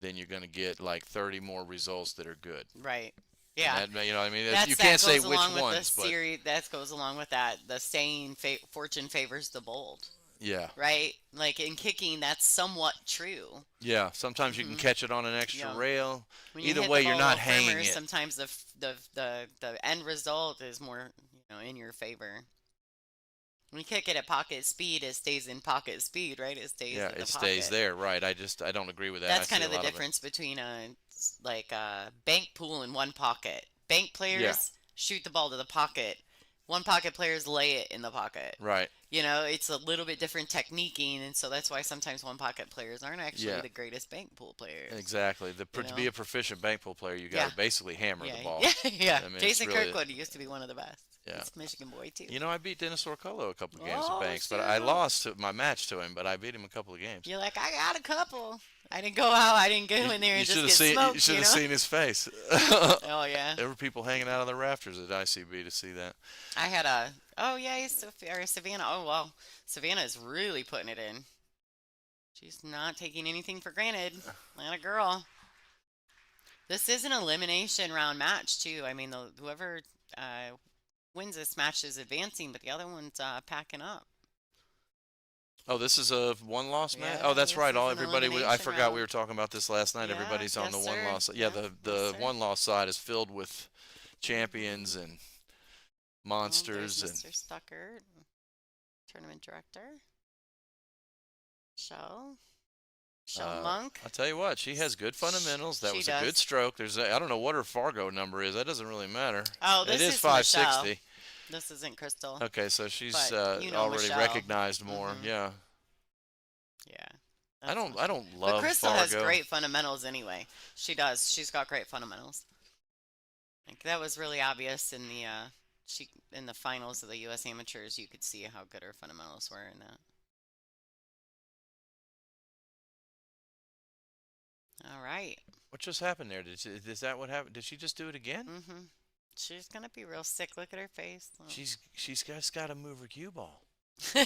then you're going to get like 30 more results that are good. Right. And Yeah. that you know what I mean you That's that can't say goes which along with the ones, but series. That goes along with that. The saying, "Fortune favors the bold." yeah. Right. Like in kicking, that's somewhat true. Yeah, sometimes you can Hmm. catch it on an extra Yeah. rail. When you Either hit the way, you're ball a not little hanging firmer, it. sometimes the end result is more in your favor. When you kick it at pocket speed, it stays in pocket speed, right? It stays Yeah, in the it stays pocket. there, right? I don't agree with that. I That's see kind a of the lot of it. difference between a bank pool and one pocket. Bank Yeah, players shoot the ball to the pocket. One pocket players lay it in the pocket. right. It's a little bit different techniquing, and so that's why sometimes one pocket players aren't actually Yeah, the greatest bank pool players. exactly. You To be know? a proficient bank pool player, you got Yeah, to basically hammer yeah, the ball. yeah, yeah. I mean, it's Jason really Kirkwood used to be one of the best. yeah. He's a Michigan boy too. You know, I beat Dennis Orcolo a couple games of Oh banks, but I shoot! lost my match to him. But I beat him a couple of games. You're like, I got a couple. I didn't go out. I didn't go in there You and just should have get seen smoked. his face. Oh yeah. There were people hanging out on the rafters at ICB to see that. I had a. Oh yeah, Sofia or Savannah. Oh well, Savannah is really putting it in. She's not taking anything for granted. Not a girl. This is an elimination round match too. I mean, whoever uh, wins this match is advancing, but the other one's packing up. Oh, this is a one-loss match. Oh, Yeah, that's this right. is All an everybody. I elimination forgot we round. were talking about this last night. Yeah, Everybody's on yes the sir. one-loss. Yeah, Yeah, yes the sir. one-loss side is filled with champions and Oh, there's monsters and Mr. Stuckert, tournament director. Shell. Shell Monk. I'll tell you what, she has good fundamentals. That She was a good does. stroke. I don't know what her Fargo number is. That doesn't really matter. Oh, It this is is Michelle. 560. This isn't Crystal, Okay, so she's but you know already Michelle. recognized more. Mhm. Yeah. Yeah. That's I Michelle. don't But love Crystal has Fargo. great fundamentals anyway. She does. She's got great fundamentals. Like that was really obvious in the finals of the U.S. Amateurs. You could see how good her fundamentals were in that. All right. What just happened there? Is that what happened? Did she just do it again? Mm-hmm. She's gonna be real sick. Look at her face. Oh. She's just got to move her cue ball. You,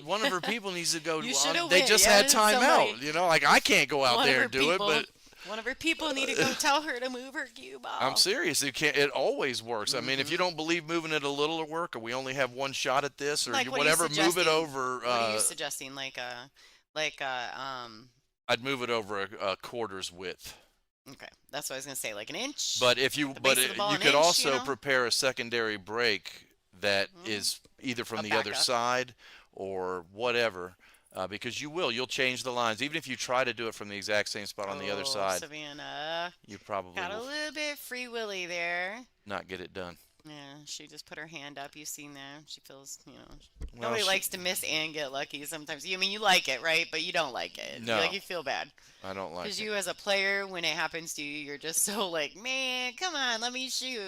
One of her people needs to go. you should have They went. just Yeah, had time somebody. out. You know, like I can't go out One of there her and do it, people. but One of her people need to go tell her to move her cue ball. I'm serious. It can't. It always works. I mean, if Mm-hmm. you don't believe moving it a little will work, or we only have one shot at this, or Like, what are you whatever, move it suggesting? over. What are you suggesting? Like. I'd move it over a quarter's width. Okay, that's what I was gonna say. Like an inch. But if you, The but base of the ball you an could inch. also prepare a secondary break that Mm, is either from a the other backup. side or whatever, because you'll change the lines. Even if you try to do it from the exact same spot on the other Oh, side, Savannah you probably got a will little bit free willy there. not get it done. Yeah, she just put her hand up. You seen that? She feels. Well, Nobody likes to miss and get lucky. Sometimes. I mean, you like it, right? But you don't like it. No, You feel bad. I don't like Because it. you, as a player, when it happens to you, you're just so like, man, come on, let me shoot.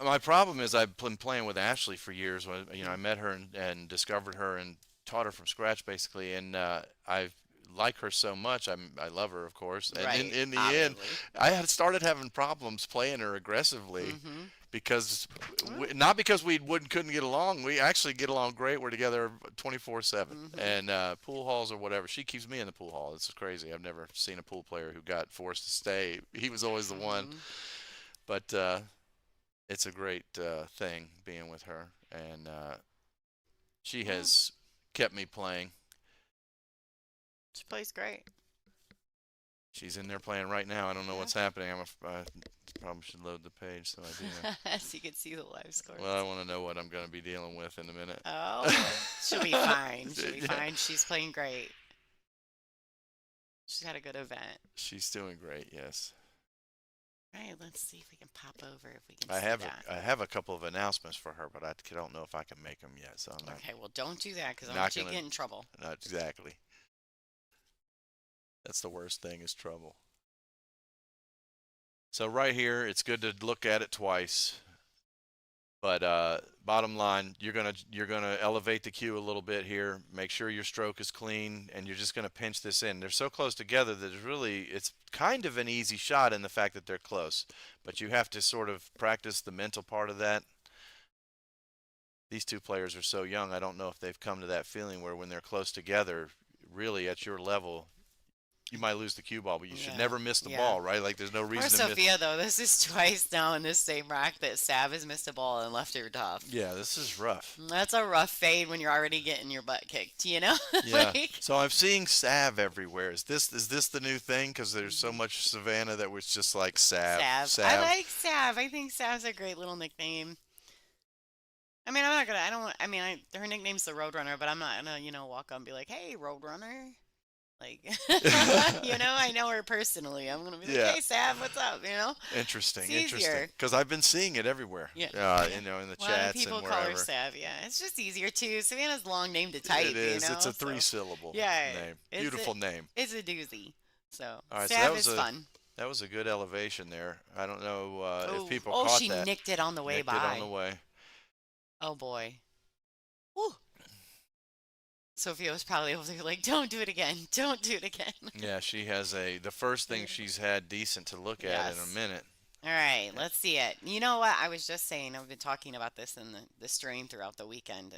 My problem is I've been playing with Ashley for years. I met her and discovered her and taught her from scratch basically, and I like her so much. I love her, of course. And Right, in the end, obviously. I had started having problems playing her aggressively Mm-hmm. because Well, not because we wouldn't couldn't get along. We actually get along great. We're together 24/7, mm-hmm. and pool halls or whatever. She keeps me in the pool hall. It's crazy. I've never seen a pool player who got forced to stay. He was always the one. Mm-hmm. But it's a great thing being with her, and she Yeah, has kept me playing. she plays great. She's in there playing right now. I don't know what's happening. I probably should load the page so I do know. So you can see the live scores. Well, I want to know what I'm going to be dealing with in a minute. Oh, she'll be fine. She'll be fine. She's playing great. She's had a good event. She's doing great, yes. All right, let's see if we can pop over if we can I see have that. I have a couple of announcements for her, but I don't know if I can make them yet. So I'm not. Okay, well, don't do that because I Not want you to gonna- get in trouble. Not exactly. That's the worst thing is trouble. So right here, it's good to look at it twice. But bottom line, you're gonna elevate the cue a little bit here. Make sure your stroke is clean, and you're just gonna pinch this in. They're so close together that it's kind of an easy shot in the fact that they're close. But you have to sort of practice the mental part of that. These two players are so young. I don't know if they've come to that feeling where when they're close together, really at your level, you might lose the cue ball, but you should never miss the ball, right? Like there's no reason Poor to miss. Sofia, though. This is twice now in this same rack that Sav has missed a ball and left her tough. Yeah, this is rough. That's a rough fade when you're already getting your butt kicked, you know? Yeah. So I'm seeing Sav everywhere. Is this the new thing? Because there's so much Savannah that was just like Sav. Sav. I like Sav. I think Sav's a great little nickname. I mean, I'm not gonna. I don't. I mean, her nickname's the Roadrunner, but I'm not gonna, walk up and be like, "Hey, Roadrunner." Like, I know her personally. I'm gonna be like, "Hey, Sav, what's up?" Interesting, It's interesting. Because I've been seeing it everywhere. Yeah. In the A lot of chats people and call wherever. her Sav. Yeah, it's just easier too. Savannah's a long name to type. It is. It's a so- 3-syllable Yeah, name. it's Beautiful name. It's a doozy. So All right, so Sav that is was fun. That was a good elevation there. I don't know if people Oh, caught she that. nicked it on the way Nicked by. it on the way. Oh boy. Woo. Sophia was probably over there like, "Don't do it again. Don't do it again." Yeah, she has the first thing she's had decent to look at in a Yes. minute. All right, let's see it. You know what? I was just saying, I've been talking about this in the stream throughout the weekend,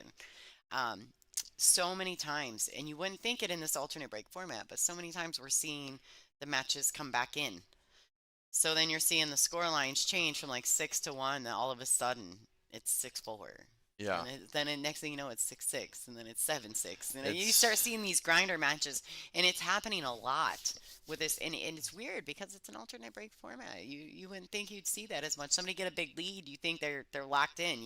and so many times, and you wouldn't think it in this alternate break format, but so many times we're seeing the matches come back in. So then you're seeing the score lines change from like 6-1, and all of a sudden it's 6-4. Yeah. And then next thing you know, it's 6-6, and then it's 7-6. You It's- start seeing these grinder matches, and it's happening a lot with this. And it's weird because it's an alternate break format. You wouldn't think you'd see that as much. Somebody get a big lead, you think they're locked in,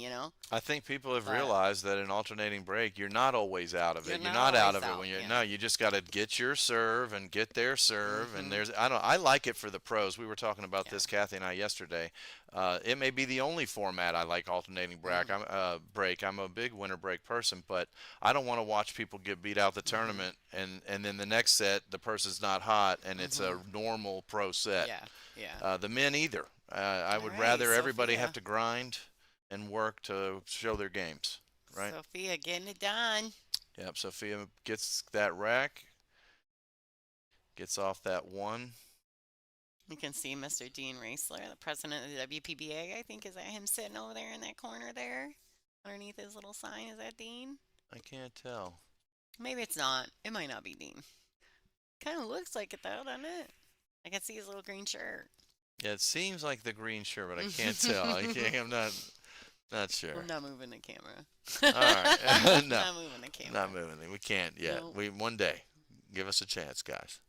I think people have But- realized that in alternating break, you're not always out of it. You're You're not not out always of it out, when you're yeah. no. You just got to get your serve and get their serve. Mhm. And I like it for the pros. We were talking about Yeah. this, Kathy and I, yesterday. It may be the only format I like alternating break. Mm-hmm. I'm a big winter break person, but I don't want to watch people get beat out the Mm-hmm. tournament and then the next set the person's not hot and it's a normal pro set. Yeah, yeah. The men either. I would All right, rather everybody Sophia. have to grind and work to show their games, right? Sophia getting it done. Yep. Sofia gets that rack, gets off that one. You can see Mr. Dean Raisler, the president of the WPBA. I think is that him sitting over there in that corner there, underneath his little sign. Is that Dean? I can't tell. Maybe it's not. It might not be Dean. Kind of looks like it though, doesn't it? I can see his little green shirt. Yeah, it seems like the green shirt, but I can't tell. I'm not sure. I'm not moving the camera. All right. No. Not moving the camera. Not moving it. We can't yet. No. One day. Give us a chance, guys.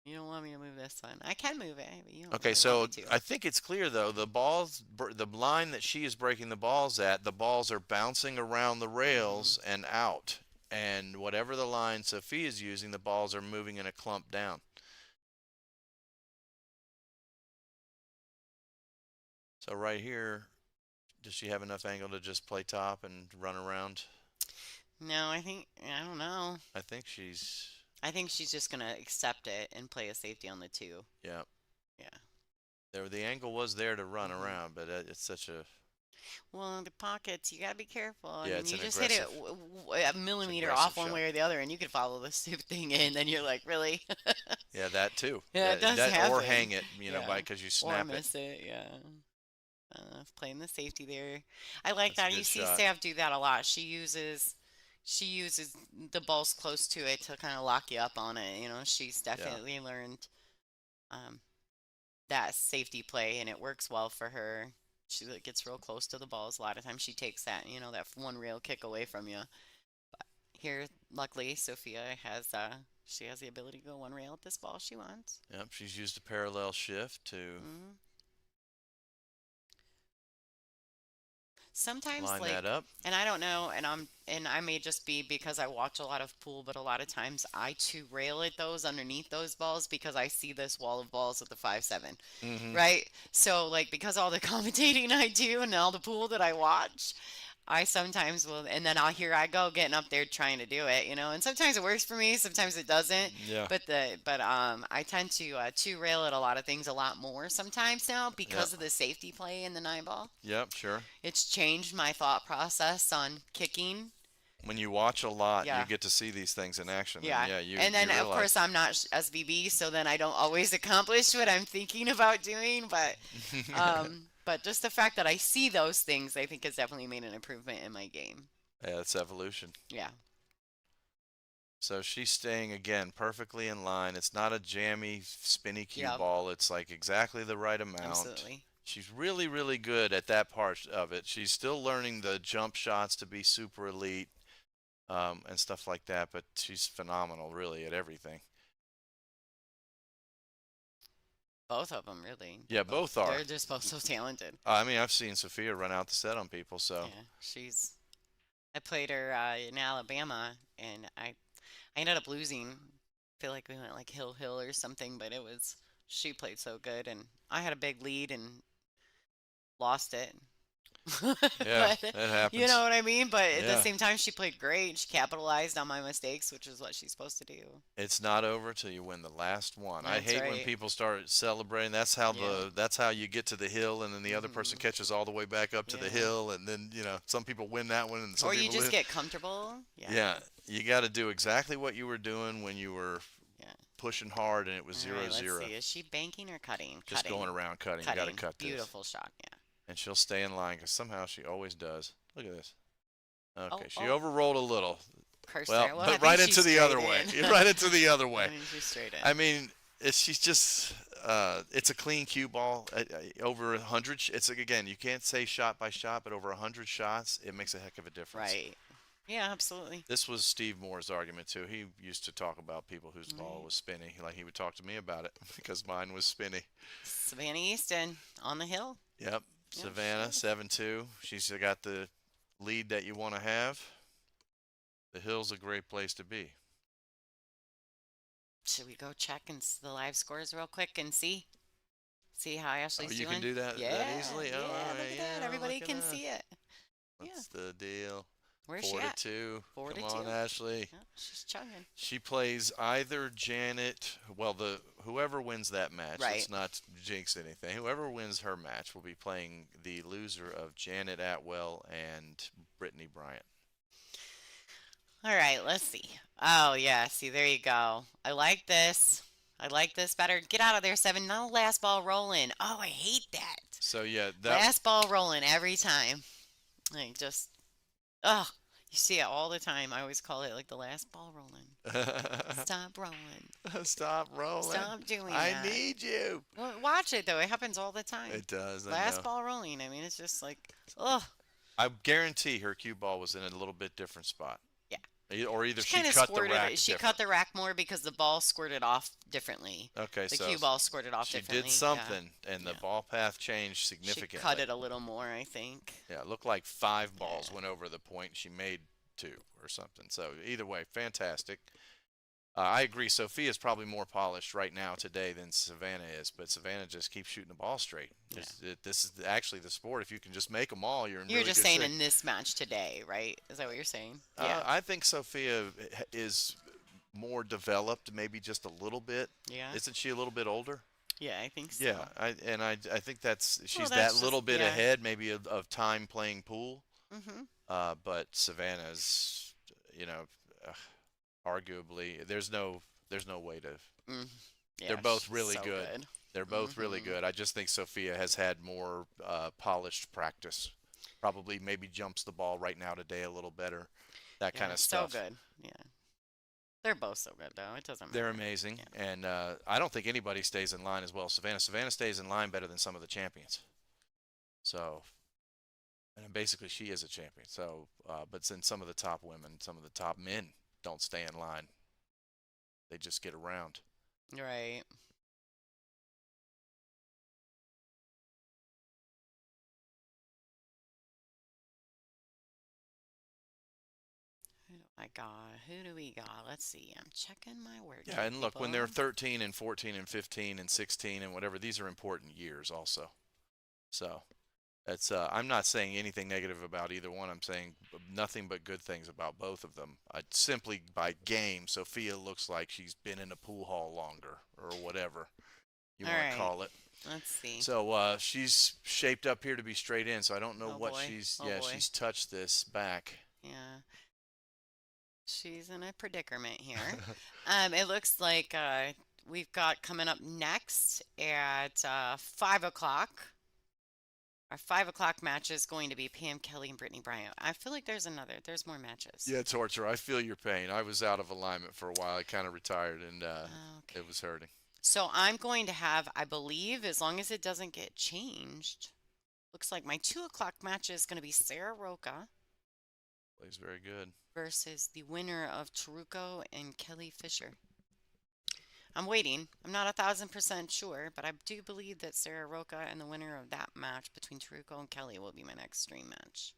You don't want me to move this one. I can move it, but you don't Okay, really so want me to. I think it's clear though. The line that she is breaking the balls at, the balls are bouncing around the rails and out. And whatever the line Sophia is using, the balls are moving in a clump down. So right here, does she have enough angle to just play top and run around? No, I don't know. I think she's, I think she's just gonna accept it and play a safety on the 2. yeah. Yeah. The angle was there to run Mhm. around, but it's such a, Well, the pockets, you gotta be careful. I Yeah, mean, it's you an just hit it aggressive- a millimeter aggressive off one shot. way or the other, and you could follow the stupid thing in. Then you're like, really? yeah, that too. Yeah, it does Or happen. hang it, Yeah. because you Or snap it. miss it, yeah. Playing the safety there. I like That's a that. You good see shot. Sav do that a lot. She uses the balls close to it to kind of lock you up on it. She's definitely learned that safety play, and it works well for her. She gets real close to the balls. A lot of times she takes that, that one rail kick away from you. But here, luckily, Sophia has She has the ability to go one rail at this ball she wants. Yep, she's used a parallel shift to Hmm. Sometimes, line that like, up. and I don't know, and I may just be because I watch a lot of pool, but a lot of times I too rail at those underneath those balls because I see this wall of balls at the 5-7, Hmm. right? So, like, because all the commentating I do and all the pool that I watch, I sometimes will, and then here I go getting up there trying to do it, and sometimes it works for me, sometimes it doesn't. Yeah. But I tend to rail at a lot of things a lot more sometimes now Yep. because of the safety play in the 9 ball. Yep. Sure. It's changed my thought process on kicking. When you watch a lot, you Yeah, get to see these things in action, and yeah. yeah, And you then of realize. course I'm not SVB, so then I don't always accomplish what I'm thinking about doing. But just the fact that I see those things, I think has definitely made an improvement in my game. Yeah, it's evolution. Yeah, So she's staying again perfectly in line. It's not a jammy, spinny cue yeah, ball. It's like exactly the right amount. absolutely. She's really, really good at that part of it. She's still learning the jump shots to be super elite, and stuff like that. But she's phenomenal, really, at everything. Both of them really. Yeah, both are. They're just both so talented. I mean, I've seen Sofia run out the set on people. So Yeah, she's. I played her in Alabama, and I ended up losing. I feel like we went like hill or something, but it was she played so good, and I had a big lead and lost it. yeah, But that you happens. know what I mean? But at the Yeah. same time, she played great. She capitalized on my mistakes, which is what she's supposed to do. It's not over till you win the last one. I That's hate when right. people start celebrating. Yeah. That's how you get to the hill, and then the other person Hmm. catches all the way back up to the Yeah. hill, and then some people win that one, and some Or you people just lose. get comfortable. Yeah. Yeah, you got to do exactly what you were doing when you were Yeah. pushing hard, and it was All zero right, let's zero. see. Is she banking or cutting? Just going Cutting. around cutting. You got to Cutting. cut this, Beautiful shot. Yeah. and she'll stay in line because somehow she always does. Look at this. Okay, Oh, she oh. overrolled a little. Cursed Well, there. Well, I but think right she's into the other straight way. in. Right into the other I way. think she's straight I in. mean, she's just it's a clean cue ball. Over 100. It's like, again, you can't say shot by shot, but over 100 shots, it makes a heck of a difference. Right. Yeah, absolutely. This was Steve Moore's argument too. He used to talk about people whose ball Right. was spinny. Like he would talk to me about it because mine was spinny. Savannah Easton on the hill. Yep, Yep, she Savannah is. 7-2. She's got the lead that you want to have. The hill's a great place to be. Should we go check the live scores real quick and see how Oh, Ashley's you can doing? do that Yeah, easily. Oh, all yeah. Look right, at that. yeah. Everybody Look at can that. see it. Yeah. What's the deal? Where's she Four to at? two. Four Come to on, two. Ashley. Yep, she's chugging. She plays either Janet. Well, the whoever wins that match. Right. Let's not jinx anything. Whoever wins her match will be playing the loser of Janet Atwell and Brittany Bryant. All right, let's see. Oh, yeah. See, there you go. I like this. I like this better. Get out of there, seven. No last ball rolling. Oh, I hate that. So yeah, that Last ball rolling every time. Like, just, ugh. You see it all the time. I always call it like the last ball rolling. Stop rolling. stop rolling. Stop doing I that. need you. Well, watch it though. It happens all the time. It does. I Last know. ball rolling. I mean, it's just like, ugh. I guarantee her cue ball was in a little bit different spot. Yeah. Or either She she kind of cut the squirted rack it. She different. cut the rack more because the ball squirted off differently. Okay, The so cue ball squirted off she differently. did something, and the Yeah. ball path changed She significantly. cut it a little more, I think. Yeah, it looked like 5 balls Yeah. went over the point. She made 2 or something. So either way, fantastic. I agree. Sofia is probably more polished right now today than Savannah is, but Savannah just keeps shooting the ball straight. Yeah. This is actually the sport. If you can just make them all, you're in You're really just good saying shape. in this match today, right? Is that what you're saying? Yeah. I think Sofia is more developed, maybe just a little bit. Yeah. Isn't she a little bit older? Yeah, I think so. Yeah, I think she's that That's just, little bit yeah. ahead, maybe of time playing pool. Mm-hmm. But Savannah's, you know, uh, arguably there's no way to. Mm. They're Yeah, both she's really so good. good. They're both really Mm-hmm. good. I just think Sophia has had more polished practice. Probably maybe jumps the ball right now today a little better. That kind Yeah, of so stuff. good. Yeah. They're both so good, though. It doesn't They're matter. amazing, Yeah. and I don't think anybody stays in line as well as Savannah. Savannah stays in line better than some of the champions. So, and basically she is a champion. So, but since some of the top women, some of the top men don't stay in line, They just get around. Right. Who do I got? Who do we got? Let's see. I'm checking my work Yeah, here, and look, when people. they're 13 and 14 and 15 and 16 and whatever, these are important years also. So it's I'm not saying anything negative about either one. I'm saying nothing but good things about both of them. Simply by game, Sophia looks like she's been in a pool hall longer or whatever you All want to right. call it. Let's see. So she's shaped up here to be straight in. So I don't know Oh what boy. she's. Oh Yeah, boy. she's touched this back. Yeah. She's in a predicament here. It looks like we've got coming up next at 5 o'clock. Our 5 o'clock match is going to be Pam Kelly and Brittany Bryant. I feel like there's more matches. Yeah, torture. I feel your pain. I was out of alignment for a while. I kind of retired, and Okay. it was hurting. So I'm going to have, I believe, as long as it doesn't get changed, looks like my 2 o'clock match is going to be Sarah Roca Plays very good. versus the winner of Taruko and Kelly Fisher. I'm waiting. I'm not 1,000% sure, but I do believe that Sarah Roca and the winner of that match between Taruko and Kelly will be my next stream match.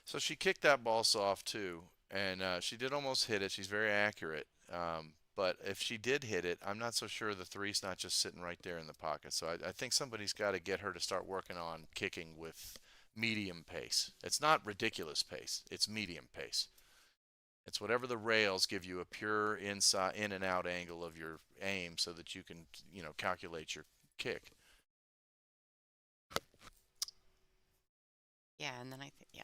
So she kicked that ball soft too, and she did almost hit it. She's very accurate. But if she did hit it, I'm not so sure the three's not just sitting right there in the pocket. So I think somebody's got to get her to start working on kicking with medium pace. It's not ridiculous pace. It's medium pace. It's whatever the rails give you a pure inside in and out angle of your aim so that you can, calculate your kick. Yeah, and then yeah.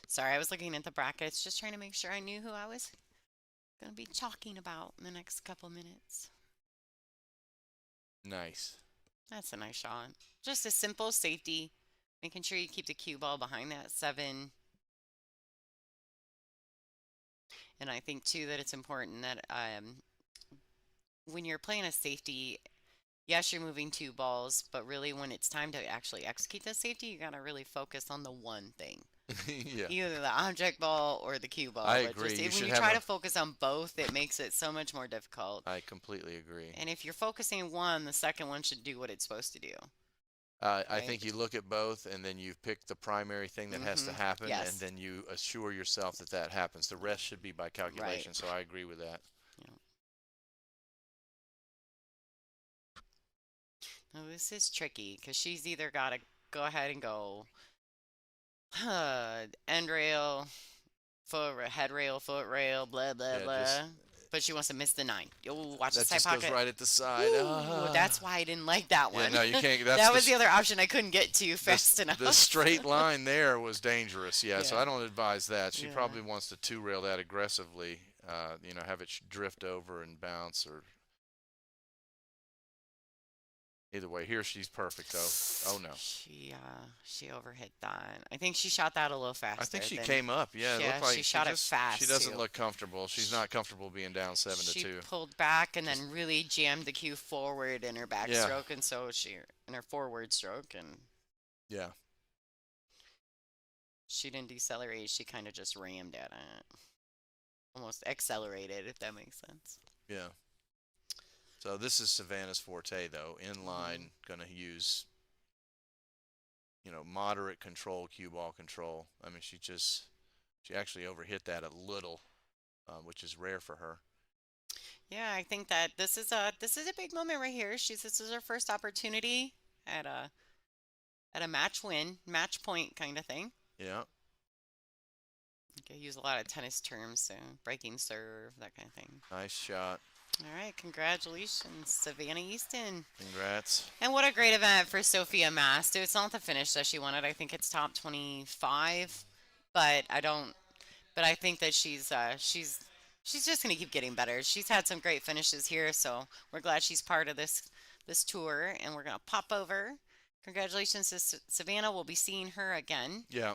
Sorry, I was looking at the brackets, just trying to make sure I knew who I was going to be talking about in the next couple minutes. Nice. That's a nice shot. Just a simple safety, making sure you keep the cue ball behind that 7. And I think too that it's important that when you're playing a safety, yes, you're moving 2 balls, but really when it's time to actually execute the safety, you gotta really focus on the one thing. Yeah. Either the object ball or the cue ball. I But agree. just You when should you have try a. to focus on both, it makes it so much more difficult. I completely agree. And if you're focusing one, the second one should do what it's supposed to do. I Right? think you look at both, and then you pick the primary thing that has to happen, and Yes. then you assure yourself that that happens. The rest should be by calculation. Right. So I agree with that. Yeah. Now this is tricky because she's either got to go ahead and go end rail, head rail, foot rail, blah blah Yeah, blah. But she wants to miss the 9. Oh, watch the that side just goes pocket. right at the side. Ooh, that's why I didn't like that Yeah, one. no, you can't. That's That was the other option I couldn't get to fast enough. The straight line there was dangerous. Yeah, so Yeah. I don't advise that. She Yeah. probably wants to two rail that aggressively. Have it drift over and bounce, or either way. Here she's perfect though. Oh no. She overhit that. I think she shot that a little faster. I think she than- came up. Yeah, it Yeah, looked like she shot it fast, She doesn't too. look comfortable. She's not comfortable being down 7-2. She pulled back and then really jammed the cue forward in her backstroke, and so in her forward stroke, and Yeah. she didn't decelerate. She kind of just rammed at it, almost accelerated, if that makes sense. Yeah. So this is Savannah's forte though. In line, gonna use moderate control, cue ball control. I mean, she actually overhit that a little, which is rare for her. Yeah, I think that this is a big moment right here. This is her first opportunity at a match point kind of thing. Yeah. Okay, use a lot of tennis terms, so breaking serve, that kind of thing. Nice shot. All right, congratulations, Savannah Easton. Congrats. And what a great event for Sofia Mast. It's not the finish that she wanted. I think it's top 25, but I think that she's just gonna keep getting better. She's had some great finishes here, so we're glad she's part of this tour. And we're gonna pop over. Congratulations to Savannah. We'll be seeing her again. Yeah.